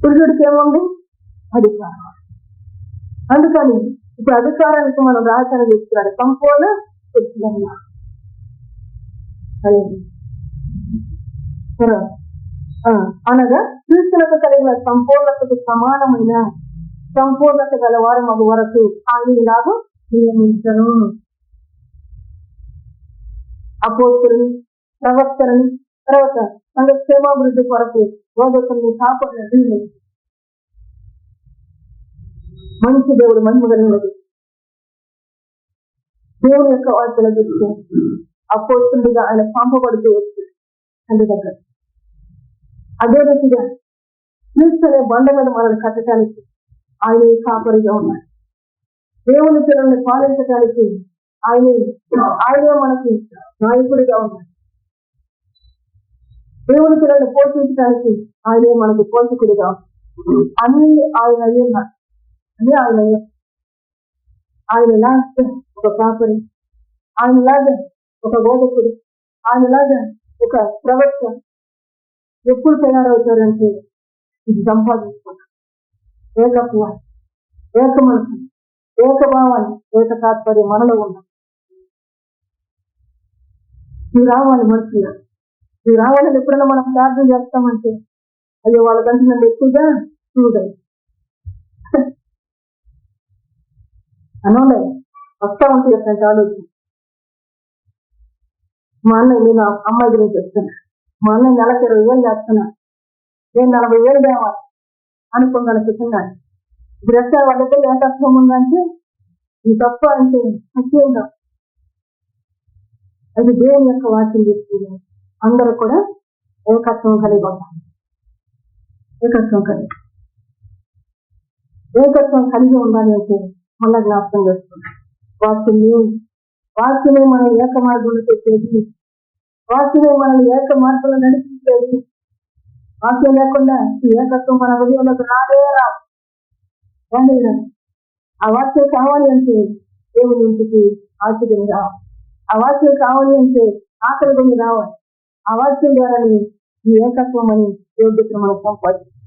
పురుషుడికి ఏముంది? అధికారం. అందుకని ఇప్పుడు అధికారానికి మనం రాజధాని చెప్తున్నాడు, సంపూర్ణ పురుషులన్న. అనగా క్రీస్తులకు కలిగిన సంపూర్ణతకు సమానమైన సంపూర్ణత గల వారం అది వరకు ఆయన ఇలాగూ నియమించను. అపోస్తులను, ప్రవక్తలను, తర్వాత సంఘ క్షేమాభివృద్ధి కొరకు బోధకులను కాపాడండి. మంచి దేవుడు మహిమగలిగినది. దేవుని యొక్క వార్తల దృష్టి అపోస్తులుగా ఆయన పంపబడుతూ వచ్చి తండ్రి దగ్గర. అదే రీతిగా క్రీస్తు అనే బండ మీద మనల్ని కట్టడానికి ఆయన కాపరిగా ఉన్నాడు. దేవుని పిల్లల్ని పాలించడానికి ఆయనే మనకి నాయకుడిగా ఉన్నాడు. దేవుని పిల్లల్ని పోషించడానికి ఆయనే మనకు పోషకుడిగా ఉన్నాడు. అన్ని ఆయన అయ్యున్నాడు. అన్నీ ఆయన అయ్యారు. ఆయనలాగా ఒక కాపరి, ఆయనలాగా ఒక బోధకుడు, ఆయనలాగా ఒక ప్రవక్త ఎప్పుడు తయారవుతారంటే ఇది సంపాదించుకున్నాడు. ఏకత్వాన్ని, ఏక మనసు, ఏకభావాన్ని, ఏక తాత్పర్యం మనలో ఉన్నాం. ఇవి రావాలి మనసులో. ఇవి రావాలని ఎప్పుడైనా మనం ప్రార్థన చేస్తామంటే అయ్యో వాళ్ళకంటే నన్ను ఎక్కువగా చూడాలి అనలేదు. వస్తా ఉంటుంది ఎట్లాంటి ఆలోచన. మా అన్నయ్య, నేను అమ్మాయి గురించి చెప్తున్నా, మా అన్నయ్య నెలకు 20,000 చేస్తున్నా, నేను 40,000 తేవాలి అనుకున్నాను. చెప్తున్నాను ఇప్పుడు ఎక్కడ వాళ్ళ దగ్గర ఏ తత్వం ఉందంటే ఈ తత్వ అంటే సత్యంగా అది దేవుని యొక్క వాక్యం చేస్తుంది. అందరూ కూడా ఏకత్వం కలిగి ఉంటారు. ఏకత్వం కలిగి ఉండాలి అంటే మళ్ళా జ్ఞాపకం చేస్తున్నాం. వాక్యమే మనం ఏక మార్గంలో పెట్టేది, వాక్యమే మనల్ని ఏక మార్గంలో నడిపించేది. వాక్యం లేకుండా ఈ ఏకత్వం మన హృదయంలోకి రాదు. ఆ వాక్యం కావాలి అంటే దేవుని ఇంటికి ఆశ్చర్యం రావాలి. ఆ వాక్యం కావాలి అంటే ఆకలి కొని రావాలి. ఆ వాక్యం ద్వారానే ఈ ఏకత్వం అని యోగ్యతను మనం సంపాదించుకుంటాం.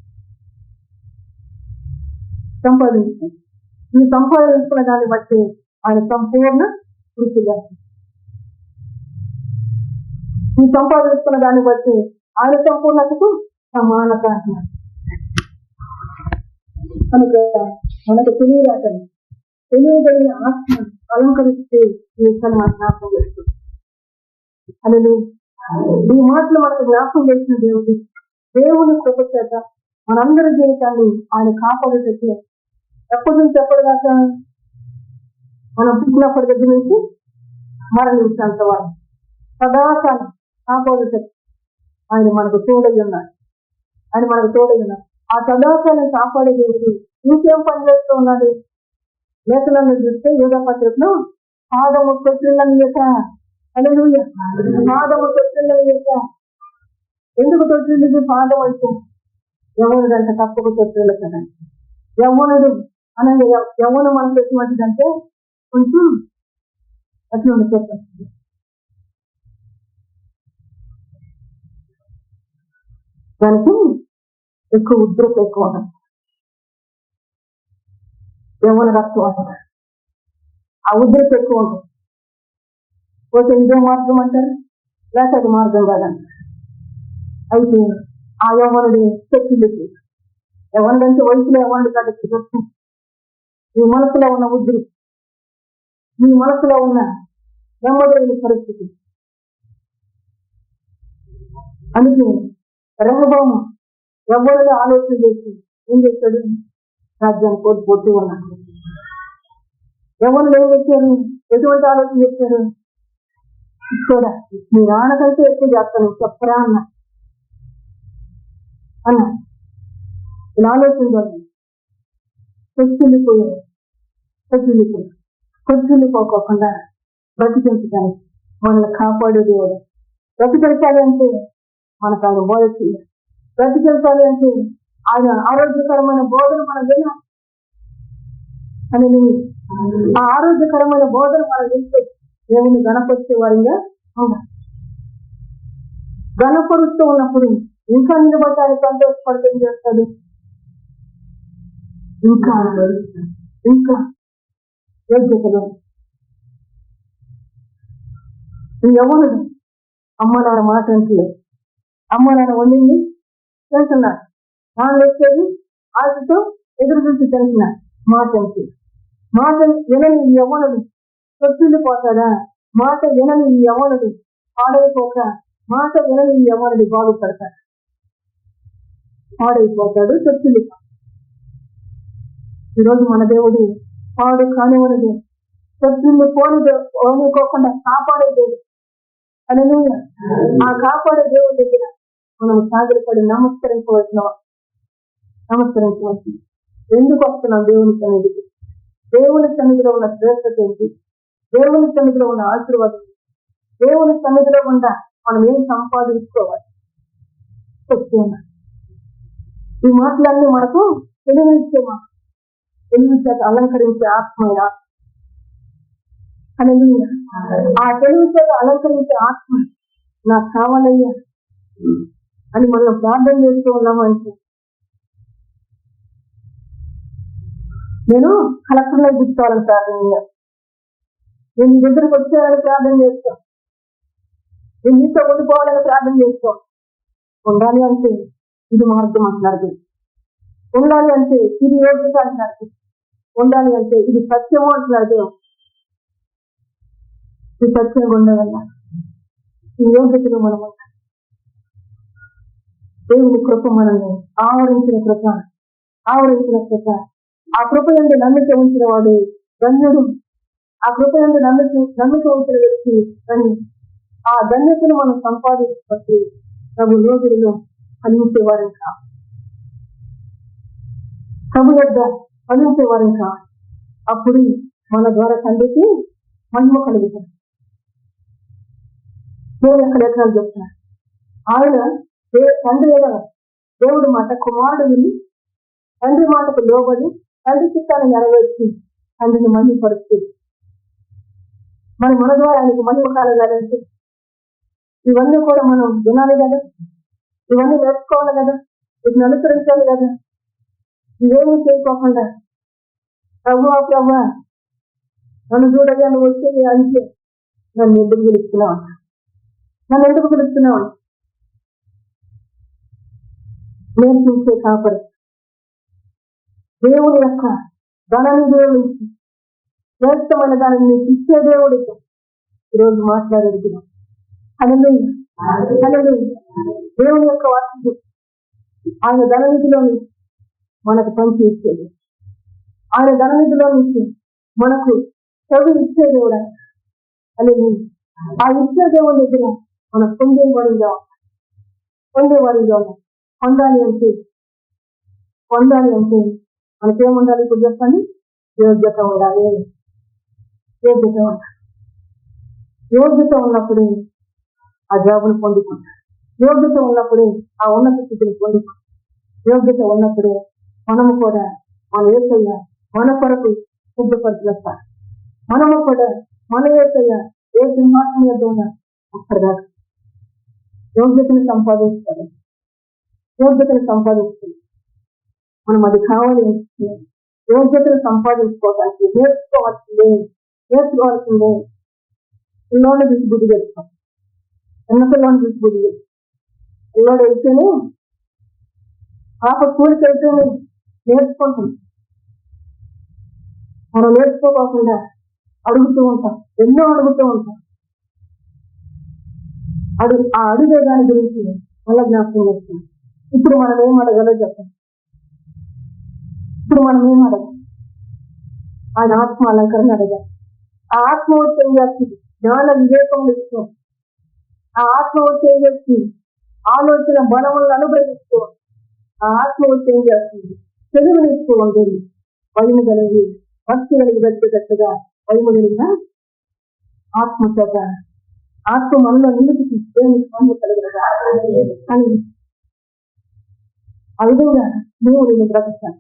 ఈ సంపాదించుకున్న దాన్ని బట్టి ఆయన సంపూర్ణ కృషిగా ఈ సంపాదిస్తున్న దాన్ని బట్టి ఆయన సంపూర్ణతకు సమానత అంటున్నారు. కనుక మనకు తెలియరాటని తెలియగలిగిన ఆత్మ అలంకరిస్తే ఈ విషయాన్ని మనం జ్ఞాపకం చేస్తుంది. అని ఈ మాటలు మనకు జ్ఞాపకం చేసిన దేవుని కృప చేత మనందరి జీవితాన్ని ఆయన కాపాడేటట్టు ఎప్పటి నుంచి ఎప్పటిదాకా మనం పుట్టినప్పటి దగ్గర నుంచి మరణించేంత వారు సదాకాలం కాపాడేటట్టు ఆయన మనకు తోడై ఉన్నాడు. ఆయన మనకు తోడై ఉన్నాడు. ఆ సదాకాలం కాపాడే దేవుడు ఇంకేం పని చేస్తూ ఉన్నాడు? లేఖనాలను చూస్తే యోగా పత్రికలో పాదము తొట్టిల్లక పాదము తొట్టిల్లక ఎందుకు తొట్టిల్లిది పాదం అంటే యవ్వనుడు అంటే తప్పక తొట్టిల్ల కదండి. యవ్వనుడు అనగా యవ్వనం మనకు ఎటువంటిదంటే కొంచెం అట్లా చెప్పండి. దానికి ఎక్కువ ఉద్రేకం ఎక్కువ ఉంటుంది. యవ్వన రక్తం అంటారు. ఆ ఉద్రేకం ఎక్కువ ఉంటుంది. పోతే ఇదే మార్గం అంటారు, లేక అది మార్గం కాదంటారు. అయితే ఆ యవ్వనుడి శక్తి యవ్వనుడంటే వయసులో యవ్వనుడు కాదు. మీ మనసులో ఉన్న ఉద్రి, మీ మనసులో ఉన్న నెమ్మదైన పరిస్థితి. అందుకే రెహబాము యవ్వనుడు ఆలోచన చేసి ఏం చేశాడు? రాజ్యాన్ని కోల్పోతూ ఉన్నాడు. యవ్వనుడు ఏం చేశారు? ఎటువంటి ఆలోచన చేశారు? ఇక్కడ మీ నాన్నకంటే ఎక్కువ చేస్తాను చెప్పరా అన్న ఇలా ఆలోచించాలి. కొట్టుకుపోకుండా బ్రతికించడానికి మనల్ని కాపాడేది వాడు. బ్రతికించాలి అంటే మనకు ఆయన బోధ చేయాలి. బ్రతికించాలి అంటే ఆయన ఆరోగ్యకరమైన బోధన మనం వినాలి అని ఆ ఆరోగ్యకరమైన బోధన మనం వింటే దేవుని గణపరిచే వారిగా ఉండాలి. గణపరుస్తూ ఉన్నప్పుడు ఇంకా నిలబడటానికి సంతోషపడితే ఏం చేస్తాడు? ఇంకా యోగ్యతలు యవ్వనుడు అమ్మ నాన్న మాట అంటే అమ్మ నాన్న వండింది తెలుసున్నారు. నాన్న వచ్చేది ఆశతో ఎదురు చూసి తెలుసున్నారు. మాట వినని ఈ యవ్వనుడు తొట్టిల్లిపోతాడా? మాట వినని ఈ యవ్వనుడు పాడైపోక, మాట వినని ఈ యవ్వనుడు బాగుపడతాడు. పాడైపోతాడు, తొట్టిల్లిపోతాడు. ఈరోజు మన దేవుడు పాడు కానివనదు, తొట్టిల్లి పోనుకోకుండా కాపాడే దేవుడు. హల్లెలూయా. ఆ కాపాడే దేవుడి దగ్గర మనం సాగిపడి నమస్కరించవలసిన. ఎందుకు వస్తున్నాం దేవుని సన్నిధికి? దేవుని సన్నిధిలో ఉన్న శ్రేష్టత ఏంటి? దేవుని సన్నిధిలో ఉన్న ఆశీర్వాదం, దేవుని సన్నిధిలో ఉన్న మనం ఏం సంపాదించుకోవాలి? ఈ మాటలన్నీ మనకు తెలివించే మాట, తెలివించాక అలంకరించే ఆత్మ. అనేది ఆ తెలివించాక అలంకరించే ఆత్మ నాకు కావాలయ్యా అని మనం ప్రార్థన చేస్తూ ఉన్నామంటే, నేను కలెక్టర్లో కూర్చోవాలని ప్రార్థన చేయాలి. నేను నీ దగ్గరకు వచ్చేయాలని ప్రార్థన చేస్తాను. నేను నీతో ఉండిపోవాలని ప్రార్థన చేస్తాను. ఉండాలి అంటే ఇది మార్గం అంటున్నారు. ఉండాలి అంటే ఇది యోగ్యత అంటున్నారు. ఉండాలి అంటే ఇది సత్యము అంటున్నారు. ఈ సత్యం ఉండవల్ల ఈ యోగ్యతను మనం దేవుని కృప మనల్ని ఆవరించిన కృప. ఆ కృప నుండి నమ్మిక ఉంచిన వాడు ధన్యుడు. ఆ కృప నుండి నమ్మిక ఉంచిన వ్యక్తి అని ఆ ధన్యతను మనం సంపాదించబట్టి ప్రభు రోజులలో ఫలించేవారు ఇంకా ప్రభు వద్ద ఫలించేవారు ఇంకా. అప్పుడు మన ద్వారా తండ్రికి మహిమ కలుగుతారు. దేవుడు ఎక్కడ ఎకరాలు చెప్తున్నారు. ఆయన తండ్రి దేవుడి మాట కుమారుడు విని తండ్రి మాటకు లోబడి తండ్రి చిత్తాన్ని నెరవేర్చి తండ్రిని మహిమపరుస్తుంది. మన ద్వారా ఆయనకు మహిమ కలగాలంటే ఇవన్నీ కూడా మనం వినాలి కదా, ఇవన్నీ నేర్చుకోవాలి కదా, వీటిని అనుసరించాలి కదా. ఇవేమీ చేయకోకుండా ప్రభు నన్ను చూడగా నువ్వు వచ్చేది అంటే నన్ను ఎందుకు పిలుస్తున్నావు, నన్ను ఎందుకు పిలుస్తున్నావు నేర్పించే కాపరి దేవుని యొక్క ధనాన్ని నుంచి శ్రేష్టమైన దానిని నీకు ఇచ్చే దేవుడు ఈరోజు మాట్లాడేది. దేవుని యొక్క వాక్యం ఆయన ధననిధిలో నుంచి మనకు పంచి ఇచ్చేది, ఆయన ధననిధిలో నుంచి మనకు చదువు ఇచ్చే దేవుడు. అనేది ఆ ఇచ్చే దేవుని దగ్గర మనం పొందేవారిగా పొందాలి అంటే మనకేముండాలి? ఇప్పుడు చెప్పండి, యోగ్యత ఉండాలి. యోగ్యత ఉన్నప్పుడే ఆ జాబును పొందుకుంటారు. యోగ్యత ఉన్నప్పుడే ఆ ఉన్నత స్థితిని పొందుకుంటారు. యోగ్యత ఉన్నప్పుడే మనము కూడా మన యేసయ్య మన కొరకు సిద్ధపరచులస్తారు. మనము కూడా మన యేసయ్య ఏ సింహాసనం యొక్క ఉన్నా అక్కడగా యోగ్యతను సంపాదించుకోవాలి. మనం అది కావాలి. యోగ్యతను సంపాదించుకోవడానికి నేర్చుకోవాల్సిందే. పిల్లోని తీసి బుద్ధి తెచ్చుకోవాలి. చిన్నపిల్లోని తీసి బుద్ధి తెచ్చు. పిల్లోడు వెళ్తేనే పాప స్కూల్కి వెళ్తేనే నేర్చుకుంటుంది. మనం నేర్చుకోకుండా అడుగుతూ ఉంటాం, ఎన్నో అడుగుతూ ఉంటాం. ఆ అడిగే దాని గురించి మళ్ళీ జ్ఞాపకం చేస్తాం. ఇప్పుడు మనం ఏం అడగాలో చెప్పండి. ఆయన ఆత్మ అలంకరణ అడగాలి. ఆ ఆత్మ వచ్చి ఏం చేస్తుంది? జ్ఞాన వివేకం ఇస్తూ, ఆ ఆత్మ వచ్చి ఏం చేస్తుంది? ఆలోచన బలములను అనుగ్రహిస్తూ, ఆ ఆత్మ వచ్చి ఏం చేస్తుంది? తెలుగునిస్తూ ఉంటుంది. భయము కలిగి భక్తి కలిగి గట్టిగా భయము కలిగిన ఆత్మ చేత ఆత్మ మనలో నిలిపి కలిగినగా అని ఆ విధంగా దేవుడిని బ్రతకాలి.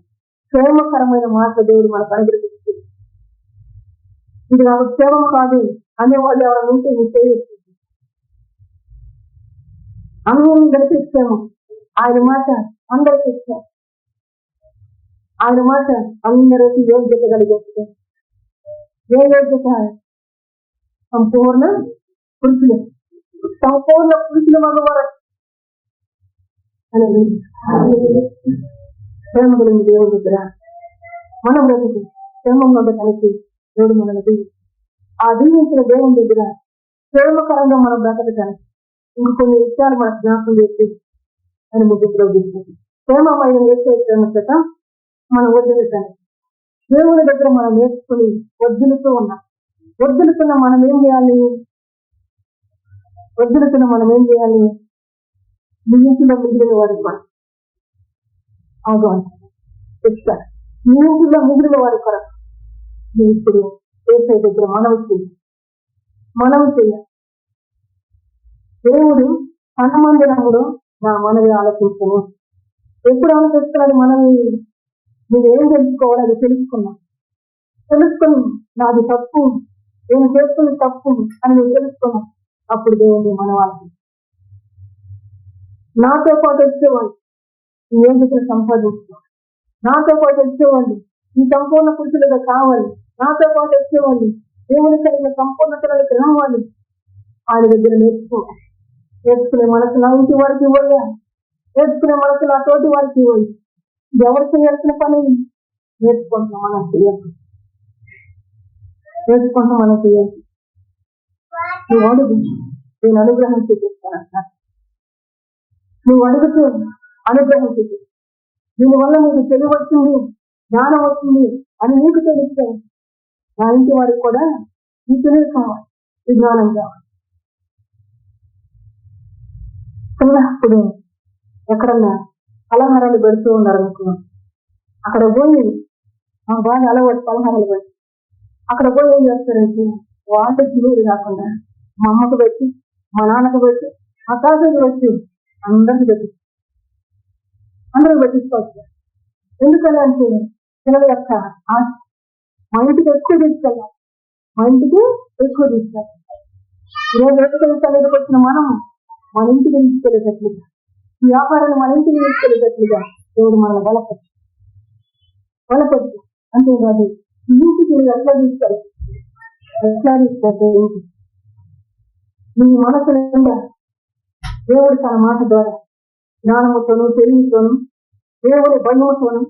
క్షేమకరమైన మాట దేవుడు మనకు అనుగ్రహిస్తుంది. ఇది నాకు క్షేమం కాదు అనేవాళ్ళు ఎవరైనా ఉంటే నీ చేయొచ్చు. అందరికీ క్షేమం. ఆయన మాట అందరికీ ఇష్టం. ఆయన మాట అందరికీ యోగ్యత కలిగిస్తుంది. ఏ యోగ్యత? సంపూర్ణ పురుషులు మగవారు అనేది ప్రేమ కలిగిన దేవుడి దగ్గర మన బ్రతుకు క్షేమం వద్ద కలిసి దేవుడు మనల్ని ఆ దీవించిన దేవుని దగ్గర క్షేమకరంగా మనం బ్రతకటానికి ఇంకొన్ని విషయాలు మన జ్ఞాపకం చేసి అని ముగ్గులో తీసుకుంది. ప్రేమమైన నేర్చే ప్రేమ చేత మనం వదిలించాలి. దేవుని దగ్గర మనం నేర్చుకుని వద్దులుతున్న మనం ఏం చేయాలి? మిగిలిన వారి కొరకు మిగిలిన వారి కొరకు ఇప్పుడు ఏసై దగ్గర మనవి చేయాలి. దేవుడు హనుమంతుడు నా మనవి ఆలోచించను. ఎప్పుడు ఆలోచిస్తున్నాడు? మనవి నువ్వేం తెలుసుకోవాలి అది తెలుసుకుని నాది తప్పు, నేను చేస్తున్న తప్పు అని నువ్వు తెలుసుకున్నా. అప్పుడు దేవుడు మన వాళ్ళకి నాతో పాటు వచ్చేవాళ్ళు ఈ యోగ్యతను సంపాదించుకోవాలి. నాతో పాటు వచ్చేవాళ్ళు ఈ సంపూర్ణ పురుషులుగా కావాలి. నాతో పాటు వచ్చేవాళ్ళు దేవుని కలిగిన సంపూర్ణతలకు రావాలి. ఆయన దగ్గర నేర్చుకునే మనసు నా ఇంటి వారికి ఇవ్వాలి. నేర్చుకునే మనసు నా తోటి వారికి ఇవ్వాలి. ఎవరు చేయాల్సిన పని నేర్చుకుంటాం మనం చేయాలి. నువ్వు అడుగు, నేను అనుగ్రహం చూపిస్తానంట. నువ్వు అడుగుతూ అనుగ్రహం చూపిస్తాను. దీనివల్ల నీకు తెలివి వచ్చింది, జ్ఞానం వచ్చింది అని నీకు తెలిస్తే నా ఇంటి వారికి కూడా ఈ తెలివి కావాలి, ఈ జ్ఞానం కావాలి. ఇప్పుడు ఎక్కడన్నా పలహారాలు పెడుతూ ఉన్నారనుకో, అక్కడ పోయి బాగా అలవాటు పలహారాలు పెట్టి అక్కడ పోయి ఏం చేస్తారంటే వాళ్ళ తెలియదు కాకుండా మా అమ్మకు పెట్టి, మా నాన్నకు పెట్టి, మా తాతకు పెట్టి అందరికి పెట్టించుకోవచ్చు. ఎందుకని అంటే పిల్లల యొక్క ఆశ. మా ఇంటికి ఎక్కువ తీసుకెళ్ళాలి. ఈరోజు ఎక్కడికి వచ్చిన మనం మన ఇంటికి తీసుకెళ్ళేటట్లుగా, ఈ వ్యాపారాన్ని మన ఇంటికి తీసుకెళ్ళేటట్లుగా దేవుడు మనల్ని బలపచ్చు. అంతేకాదు ఈ ఇంటికి ఎట్లా తీసుకెళ్ళి ప్రసాదిస్తారు. నీ మనసు నిండా దేవుడు తన మాట ద్వారా జ్ఞానముతోను తెలివితోను దేవుని భయముతోను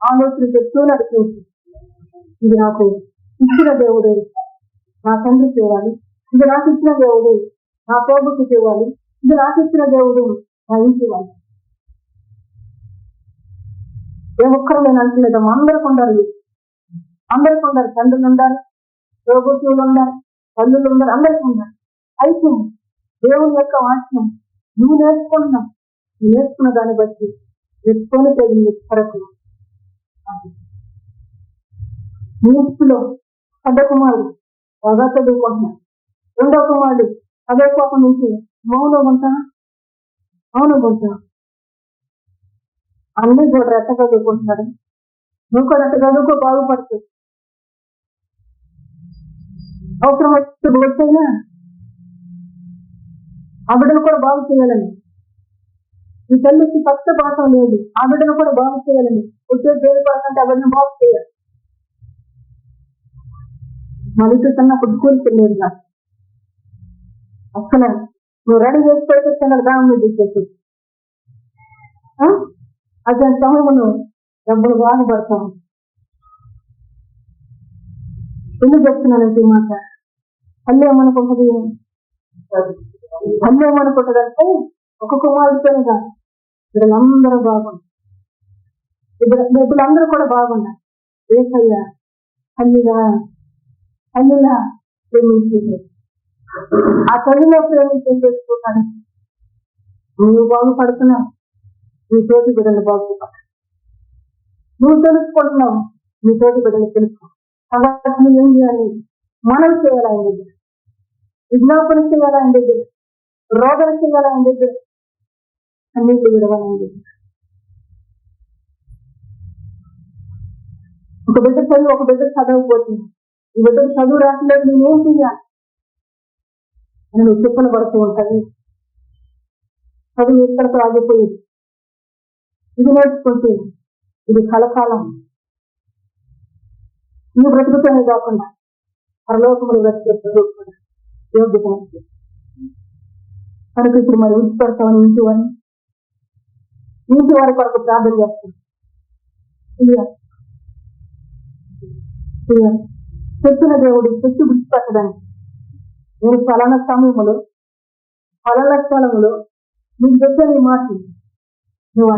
ఆలోచన చెప్తూ నడిపించి ఇది నాకు ఇచ్చిన దేవుడు, నా తండ్రి చేయాలి, ఇది నాకు ఇచ్చిన దేవుడు, నా తోబుకు చేయాలి, ఇది నాకు ఇచ్చిన దేవుడు, నా ఇంటి వాళ్ళు. ఏ ఒక్కరు నేను అంటలేదమ్మా, అందరికి ఉండాలి, అందరికి ఉండాలి. తండ్రులు ఉండాలి, తోబుతువులు ఉండాలి, తల్లులు ఉండాలి, అందరికి ఉండాలి. అయితే దేవుని యొక్క వాక్యం నువ్వు నేర్చుకుంటున్నావు, నువ్వు నేర్చుకున్న దాన్ని బట్టి నేర్చుకొని తగిన కొరకు నీ ఇంటిలో పెద్ద కుమారుడు బాగా చదువుకుంటున్నాడు, రెండో కుమారుడు అదే కోపం నుంచి మౌనం ఉంటాను అన్ని కూడా రెట్ట చదువుకుంటున్నాడు. నువ్వు కూడా రెట్ట చదువుకో, బాగుపడుతుంది. అవసరం వచ్చైనా ఆ బిడ్డను కూడా బాగు చేయాలని, ఈ తల్లికి పక్షపాతం లేదు, ఆ బిడ్డను కూడా బాగు చేయాలని వచ్చే దేవుడు పడుతుంటే ఆ బిడ్డను బాగు చేయాలి. మళ్ళీ కన్నప్పుడు కూర్చులేదు నాకు అసలు నువ్వు రెడీ చేసి పెడితే దాని తీసేసి అటువంటి సమయంలో డబ్బులు బాగుపడతాము. ఎందుకు చెప్తున్నానంటే ఈ మాట అల్లేమనుకుంటుంది అంటే ఒక కుమారుడితోనే కాదు, వీళ్ళందరూ బాగుంటారు, వీళ్ళందరూ కూడా బాగున్నారు. ఏసయ్యా అల్లిలా ప్రేమించేది, ఆ తల్లిలో ప్రేమించేసుకున్నాను. నువ్వు బాగుపడుతున్నావు, నీ తోటి బిడ్డలు బాగుపడ, నువ్వు తెలుసుకుంటున్నావు, నీ తోటి బిడ్డలు తెలుసుకో. కాబట్టి నువ్వు ఏం చేయాలి? మనం చేయాలి ఆయన దగ్గర, విజ్ఞాపన చేయాలి ఆయన దగ్గర, రోదన చేయాలి ఆయన దగ్గర, అన్నింటి విడవాలి ఆయన దగ్గర. ఒక బిడ్డ చదువు, ఒక బిడ్డ చదవకపోతుంది, ఈ బిడ్డకు చదువు రాట్లేదు, నేనేం చెయ్యాలి అని నువ్వు చెప్పలు పడుతూ ఉంటాయి. చదువు ఎక్కడితో ఆగిపోయేది, ఇది నేర్చుకుంటే ఇది కలకాలం నువ్వు బ్రతుకుతూనే కాకుండా పరలోకములు బ్రతికే యోగ్యత కనుక ఇప్పుడు మరి విడిచిపెడతామని ఇంటి వారి కొరకు ప్రార్థన చేస్తాం. చెప్పిన దేవుడు చెట్టు విడిచిపెట్టడానికి నేను ఫలానా సమయంలో ఫలానా స్థలంలో నీకు చెప్పే నీ మాట నువ్వు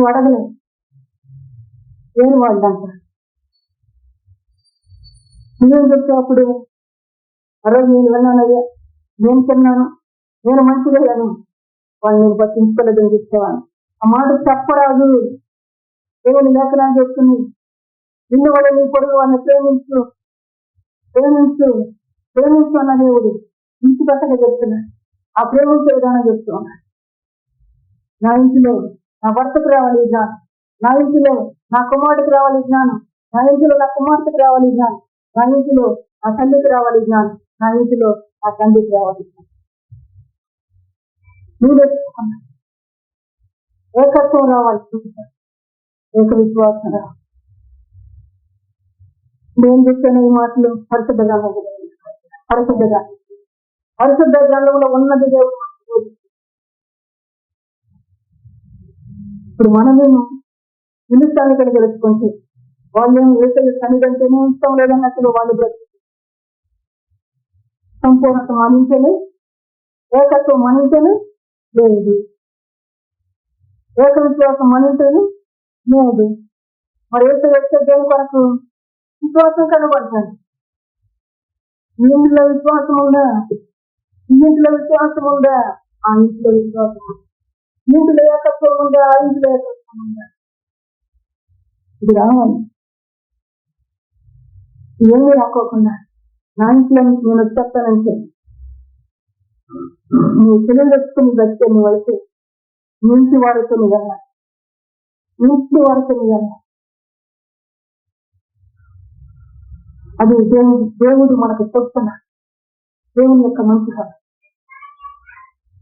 అడగలే ఏం వాళ్ళంట నువ్వేం చెప్తావు? అప్పుడు అరోజు నేను విన్నానయ్యా, నేను తిన్నాను, నేను మంచిగా లేను, వాళ్ళు నేను పట్టించుకోలేదని చెప్తావాను. ఆ మాట చెప్పరాదు. దేవుని లేఖనాన్ని చెప్తుంది, నిన్ను వాళ్ళు నీ పొరుగు వాళ్ళని ప్రేమించు అన్న దేవుడు విడిచిపెట్టగా చెప్తున్నా. ఆ ప్రేమించే విధానం చెప్తున్నా. నా ఇంటిలో నా భర్తకు రావాలి జ్ఞానం, నా ఇంటిలో నా కుమారుడికి రావాలి జ్ఞానం, నా ఇంటిలో నా కుమార్తెకు రావాలి జ్ఞానం, నా ఇంటిలో ఆ తల్లికి రావాలి జ్ఞానం, నా ఇంటిలో ఆ తండ్రికి రావాలి జ్ఞానం. నువ్వు నేర్చుకున్నా ఏకత్వం రావాలి, ఏక విశ్వాసం రావాలి. నేను చెప్పాను ఈ మాటలు పరిశుద్ధ గ్రంథంలో ఉన్నది దేవుడు. ఇప్పుడు మనమేమో నిమిషాన్ని కనుక తెలుసుకుంటే వాళ్ళేమో ఏకలు సన్నిధంటేనే ఇష్టం లేదన్నట్లు వాళ్ళు బ్రతుకు సంపూర్ణత మనించలే, ఏకత్వం మనించలే లేదు, ఏక విశ్వాసం మనించలే లేదు. మరి ఏక వ్యక్తి దేని కొరకు విశ్వాసం కనబడతాడు. ఈ ఇంట్లో విశ్వాసం ఉందా? ఈ ఇంట్లో విశ్వాసం ఉందా? ఆ ఇంట్లో విశ్వాసం ఉందా? ఇంట్లో ఏకత్వం ఉందా? ఆ ఇంట్లో ఏకత్వం ఉందా? ఇది రావాలి. ఏమీ రాకోకుండా నా ఇంట్లో నేను వచ్చేస్తానంటే నువ్వు పిల్లలు తెచ్చుకుని బతికే నువ్వైతే ఇంటి వారితో నువ్వన్నా అది దేవుడు మనకు చెప్తున్నా. దేవుని యొక్క మంచిగా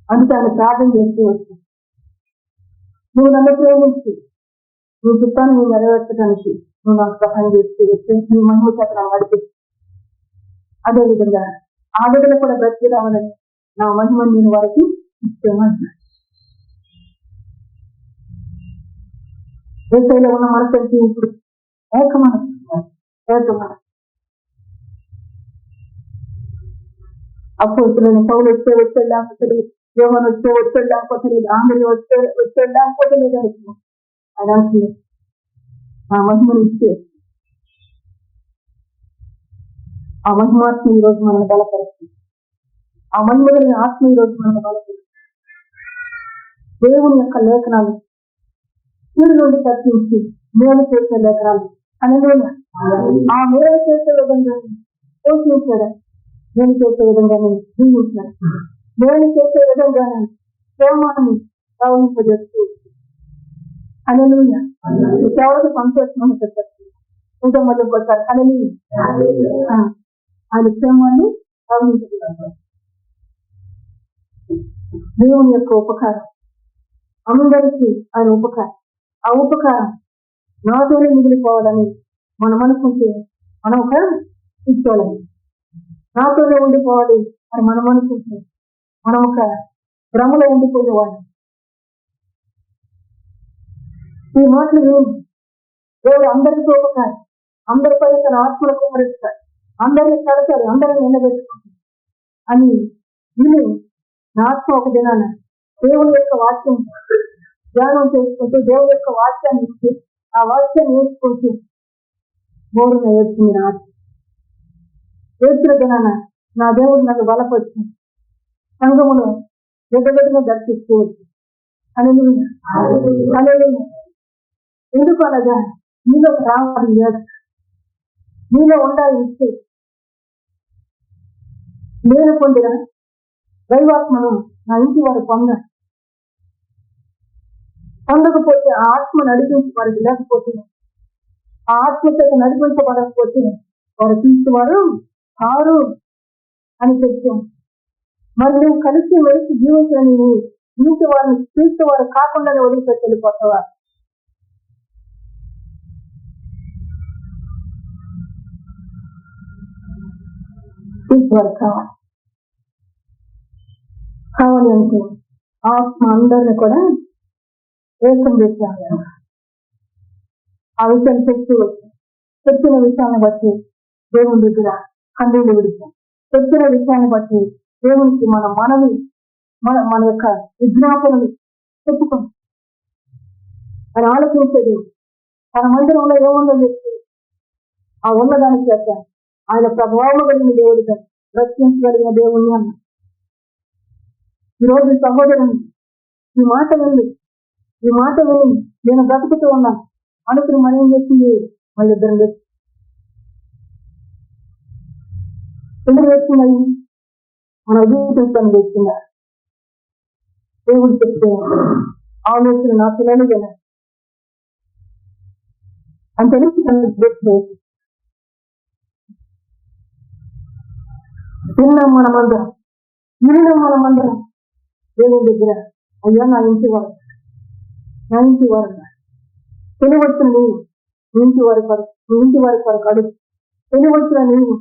అందుకే ఆయన ప్రార్థన చేస్తూ వచ్చాను. నువ్వు నన్ను ప్రేమించి నీ చిత్తాన్ని నువ్వు నెరవేర్చడానికి నువ్వు నాకు సహాయం చేస్తూ వస్తే నీ మహిమ చేత నన్ను నడిపి అదే విధంగా ఆ బిడ్డలు కూడా బ్రతికి రావాలని నా మహిమను నేను వారికి ఇచ్చేయమంటున్నాను. ఏసైలో ఉన్న మనసు ఇప్పుడు ఏకమన అపోస్తులైన పౌలు వచ్చే లేకపోతే లేదు, యోహాను వచ్చే లేకపోతే లేదు, ఆంధ్రలో వచ్చే లేకపోతే లేదు అంటున్నాను. అలాంటి ఆ మహిమను ఇచ్చే ఆ మహిమాత్మ ఈ రోజు మనల్ని బలపరుస్తుంది. ఆ మహిమ కలిగిన ఆత్మ ఈ రోజు మనల్ని బలపరుస్తుంది. దేవుని యొక్క లేఖనాలు కీడు నుండి తప్పించి మేలు చేసే లేఖనాలు అనేది ఆ మేలు చేసే విధంగా పోషించాడు. మేలు చేసే విధంగానే జీవించాడు. మేలు చేసే విధంగానే ప్రేమాన్ని ప్రవహింపజేస్తూ అనేది ఎవరికి సంతోషమని చెప్పారు. ఇంకా మళ్ళీ ఇంకోసారి అనేది ఆయన ప్రేమాన్ని ప్రవహించారు. దేవుని యొక్క ఉపకారం అందరికీ ఆయన ఉపకారం. ఆ ఉపకారం నాతోనే మిగిలిపోవాలని మనం అనుకుంటే మనం ఒక ఇచ్చేవాళ్ళని, నాతోనే ఉండిపోవాలి అని మనం అనుకుంటే మనం ఒక భ్రమలో ఉండిపోయేవాళ్ళం. ఈ మాటలు ఏమి దేవుడు అందరికీ ఉపకారం, అందరిపై తన ఆత్మలకు కుమరిస్తాడు, అందరిని కడతాడు, అందరిని నిలబెట్టుకుంటాడు అని విని నా ఆత్మ ఒక దినాన దేవుని యొక్క వాక్యం ధ్యానం చేసుకుంటూ దేవుని యొక్క వాక్యాన్ని ఇచ్చి ఆ వాక్యాన్ని నేర్చుకుంటూ మోరున ఏడ్చింది. నా ఆత్మ ఏడ్చిన దినాన నా దేవుడు నాకు బలపరిచి సంఘమును బిడ్డను దర్శిస్తూ వచ్చి అని ఎందుకు అనగా నీలో రావాలి లేదు, నీలో ఉండాలి ఇస్తే నేను పొందిన దైవాత్మను నా ఇంటి వారు పొందకపోతే ఆ ఆత్మ నడిపించి వారికి లేకపోతే, ఆ ఆత్మ చేత నడిపించబడకపోతే వారు తీర్చువారు కారు అని చెప్పాం. మరి నువ్వు కలిసి మెలిసి జీవించిన నీవు ఇంటి వారిని తీర్చేవారు కాకుండానే వదిలిపెట్టి వెళ్ళిపోతావా? తీర్చేవారు కావాలి అంటే ఆత్మ అందరిని కూడా ఏకం చేశాను. ఆ విషయాన్ని చెప్పిన విషయాన్ని బట్టి దేవుని దగ్గర కన్నీళ్ళు విడిచాం. చెప్పిన విషయాన్ని బట్టి దేవునికి మనవి మన యొక్క విజ్ఞాపనలు చెప్పుకోండి. ఆయన ఆలోచించేది తన మందిరంలో ఏముందో చెప్పి ఆ ఉన్నదానికి చేస్తాను. ఆయన ప్రభావం కలిగిన దేవుడిగా రక్షించగలిగిన దేవుణ్ణి అన్న ఈరోజు సహోదరుని ఈ మాట విని నేను బ్రతుకుతూ ఉన్నాను అనుకుని మనం ఏం చేసింది? మళ్ళీ ఇద్దరం చేసి ఎందుకు వేస్తున్నాయి? మన ఉద్యోగం వేస్తుందా? దేవుడు చెప్తే ఆలోచన నా పిల్లలు కదా అంటే విన్నాం మనమందరం దేవుడి దగ్గర అయ్యా నా ఇంటి వారు తెలివచ్చిన నీవు నీ ఇంటి వారి కొరకు అడుగు, తెలివచ్చిన నీవు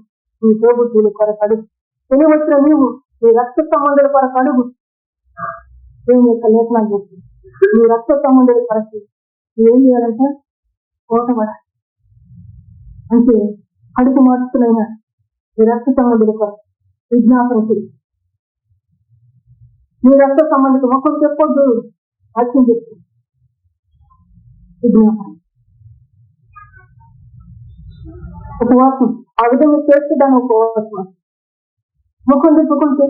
నీ తోబుట్టువుల కొరకు అడుగు, తెలివచ్చిన నీవు నీ రక్త సంబంధుల కొరకు అడుగు. దేవుని యొక్క లేఖనాలు చెప్తుంది నీ రక్త సంబంధుల కొరకు నువ్వేం చేయాలంటే కోటపడాలి. అంటే అడుగు మార్చుకునైన నీ రక్త సంబంధుల కొరకు విజ్ఞాపన చేయి. నీ రక్త సంబంధిత ఒకరు చెప్పొద్దు, వాక్యం చెప్తుంది విజ్ఞాపన ఉపవాసం. ఆ విధంగా చేస్తే దాని ఉపవాసం ముఖం తిప్పుకుంటే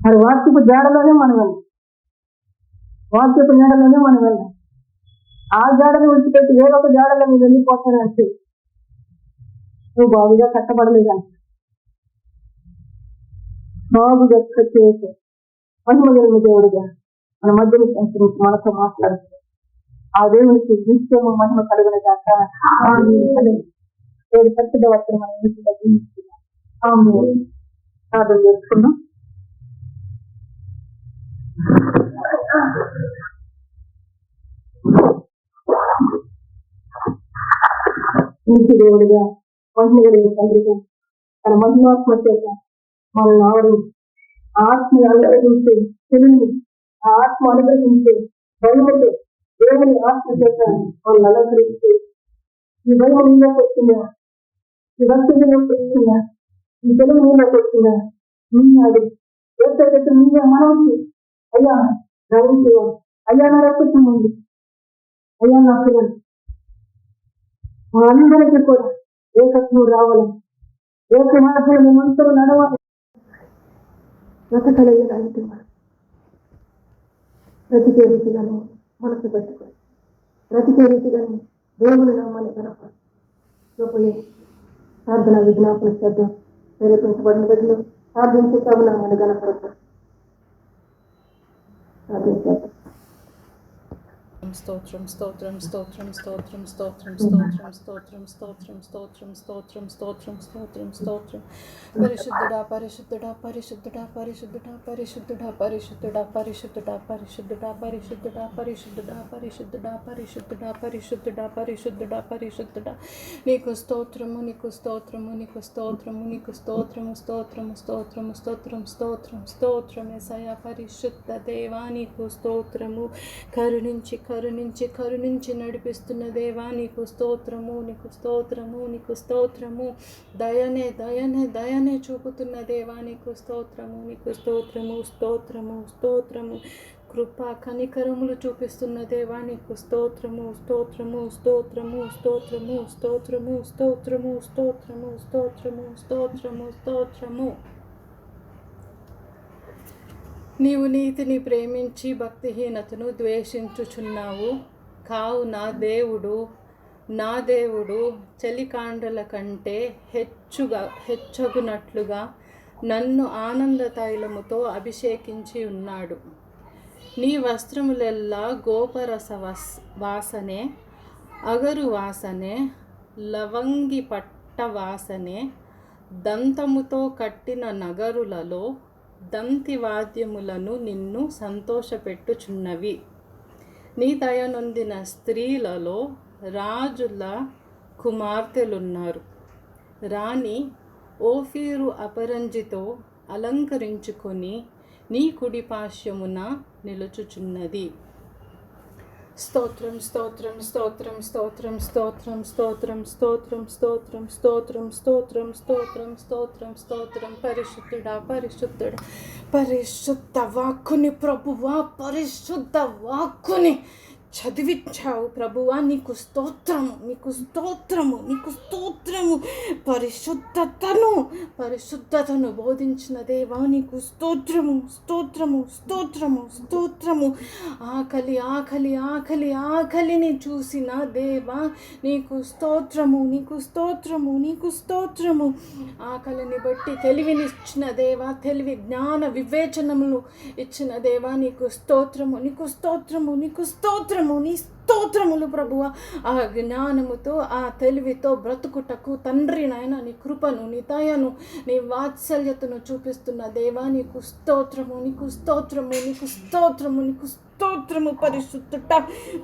మరి వాక్యపు జాడలోనే మనం వెళ్ళాం, వాక్యపు నీడలోనే మనం వెళ్ళాం. ఆ జాడని విడిచిపెట్టి ఏదొక జాడలో మీరు వెళ్ళిపోతానంటే నువ్వు బాగుగా కట్టబడలేదంట. బాగుగా చేసే మహిమ కలిగిన దేవుడిగా మన మధ్యలో సంచరించి మనతో మాట్లాడుతుంది. ఆ దేవునికి నిత్యము మహిమ కలుగున దాక పరిశుద్ధ వచనం మనం ఇంటిగా జీవిస్తున్నాం. ప్రార్థన చేసుకున్నాం. నీతి దేవుడిగా మహిళ తండ్రిగా తన మహిళాత్మ చేత మనల్ని ఆవరించి ఆత్మను అనుగ్రహించే తెలివిని ఆత్మ అనుగ్రహించే భయముతో దేవుని ఆత్మ చేత మనల్ని అలంకరిస్తే ఈ భయం నీలోకి వచ్చిందా, ఈ భక్తి నీలోకి వచ్చిందా, ఈ తెలుగు నీలోకి వచ్చిందా, అది ఏదైతే నీవే మనవచ్చు. అయ్యా గ్రహించే అయ్యా నా రక్షణ ఉంది, అయ్యా నా పిల్లలు మనందరికీ కూడా ఏకత్వం రావాలి, ఏక మార్గంలో మనసులు నడవాలి. బ్రతకలేదంటే బ్రతికే రీతిగానే మనసు పెట్టుకోవాలి, బ్రతికే రీతిగానే దేవుని నామాన్ని కనపడి ప్రార్థన విజ్ఞాపన చేద్దాం. ప్రేరేపించబడిన గదిలో ప్రార్థించే ప్రభునామాన్ని కనపడతాం. ప్రార్థన చేద్దాం. స్తోత్రం స్తోత్రం స్తోత్రం స్తోత్రం స్తోత్రం స్తోత్రం స్తోత్రం స్తోత్రం స్తోత్రం స్తోత్రం స్తోత్రం స్తోత్రం స్తోత్రం పరిశుద్ధుడా పరిశుద్ధుడా పరిశుద్ధుడా పరిశుద్ధుడా పరిశుద్ధుడా పరిశుద్ధుడా పరిశుద్ధుడా పరిశుద్ధుడా పరిశుద్ధుడా పరిశుద్ధుడా పరిశుద్ధుడా పరిశుద్ధుడా పరిశుద్ధుడా పరిశుద్ధుడా పరిశుద్ధుడా నీకు స్తోత్రము నీకు స్తోత్రము నీకు స్తోత్రము నీకు స్తోత్రము స్తోత్రము స్తోత్రము స్తోత్రం స్తోత్రం స్తోత్రం యేసయ్యా పరిశుద్ధ దేవా నీకు స్తోత్రము. కరుణించి కరుణించి కరుణించి నడిపిస్తున్న దేవా నీకు స్తోత్రము నీకు స్తోత్రము నీకు స్తోత్రము. దయనే దయనే దయనే చూపుతున్న దేవా నీకు స్తోత్రము నీకు స్తోత్రము స్తోత్రము స్తోత్రము. కృపా కనికరములు చూపిస్తున్న దేవా నీకు స్తోత్రము స్తోత్రము స్తోత్రము స్తోత్రము స్తోత్రము స్తోత్రము స్తోత్రము స్తోత్రము స్తోత్రము స్తోత్రము. నీవు నీతిని ప్రేమించి భక్తిహీనతను ద్వేషించుచున్నావు. కావున నా దేవుడు చలికాండల కంటే హెచ్చగునట్లుగా నన్ను ఆనంద తైలముతో అభిషేకించి ఉన్నాడు. నీ వస్త్రములెల్లా గోపరస వాసనే, అగరు వాసనే, లవంగి పట్ట వాసనే, దంతముతో కట్టిన నగరులలో దంతి వాద్యములను నిన్ను సంతోషపెట్టుచున్నవి. నీ దయనొందిన స్త్రీలలో రాజుల కుమార్తెలున్నారు. రాణి ఓఫీరు అపరంజితో అలంకరించుకొని నీ కుడి పార్శ్వమున నిలుచుచున్నది. స్తోత్రం స్తోత్రం స్తోత్రం స్తోత్రం స్తోత్రం స్తోత్రం స్తోత్రం స్తోత్రం స్తోత్రం స్తోత్రం స్తోత్రం స్తోత్రం స్తోత్రం. పరిశుద్ధుడా పరిశుద్ధుడా పరిశుద్ధ వాక్కుని ప్రభువా, పరిశుద్ధ వాక్కుని చదివించావు ప్రభువా, నీకు స్తోత్రము నీకు స్తోత్రము నీకు స్తోత్రము. పరిశుద్ధతను బోధించిన దేవా నీకు స్తోత్రము స్తోత్రము స్తోత్రము స్తోత్రము. ఆకలి ఆకలి ఆకలి ఆకలిని చూసిన దేవా నీకు స్తోత్రము నీకు స్తోత్రము నీకు స్తోత్రము. ఆకలిని బట్టి తెలివినిచ్చిన దేవా, తెలివి జ్ఞాన వివేచనములు ఇచ్చిన దేవా నీకు స్తోత్రము నీకు స్తోత్రము నీకు స్తోత్రము. నీ స్తోత్రములు ప్రభువా. ఆ జ్ఞానముతో ఆ తెలివితో బ్రతుకుటకు తండ్రి నాయన నీ కృపను నీ దయను నీ వాత్సల్యతను చూపిస్తున్న దేవా నీకు స్తోత్రము నీకు స్తోత్రము నీకు స్తోత్రము నీకు స్తోత్రము. పరిశుద్ధుడా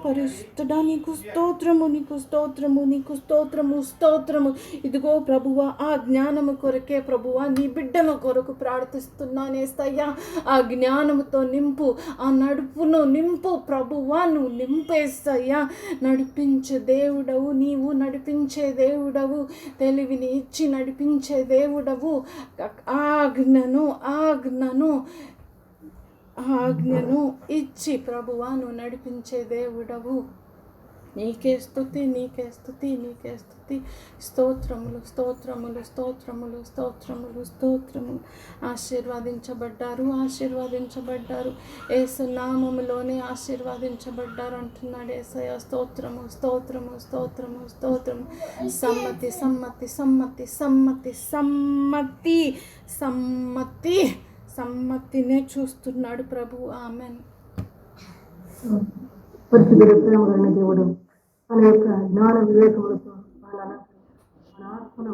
పరిశుద్ధుడా నీకు స్తోత్రము నీకు స్తోత్రము నీకు స్తోత్రము స్తోత్రము. ఇదిగో ప్రభువా, ఆ జ్ఞానము కొరకే ప్రభువా నీ బిడ్డల కొరకు ప్రార్థిస్తున్నానేస్తయ్యా. ఆ జ్ఞానముతో నింపు, ఆ నడుపును నింపు ప్రభువా, నువ్వు నింపేస్తయ్యా. నడిపించే దేవుడవు నీవు, నడిపించే దేవుడవు, తెలివిని ఇచ్చి నడిపించే దేవుడవు. ఆజ్ఞను ఇచ్చి ప్రభువా నువ్వు నడిపించే దేవుడవు. నీకే స్తుతి నీకే స్తుతి నీకే స్తుతి. స్తోత్రములు స్తోత్రములు స్తోత్రములు స్తోత్రములు స్తోత్రములు. ఆశీర్వదించబడ్డారు ఆశీర్వదించబడ్డారు యేసు నామములోనే ఆశీర్వదించబడ్డారు అంటున్నాడు యేసయ్య. స్తోత్రము స్తోత్రము స్తోత్రము స్తోత్రము. సమ్మతి సమ్మతి సమ్మతి సమ్మతి సమ్మతి సమ్మతి సమ్మతినే చూస్తున్నాడు ప్రభు. ఆమెన్. పరిశుద్ధుడు ప్రేమ దేవుడు మన యొక్క జ్ఞాన వివేకములతో మన ఆత్మను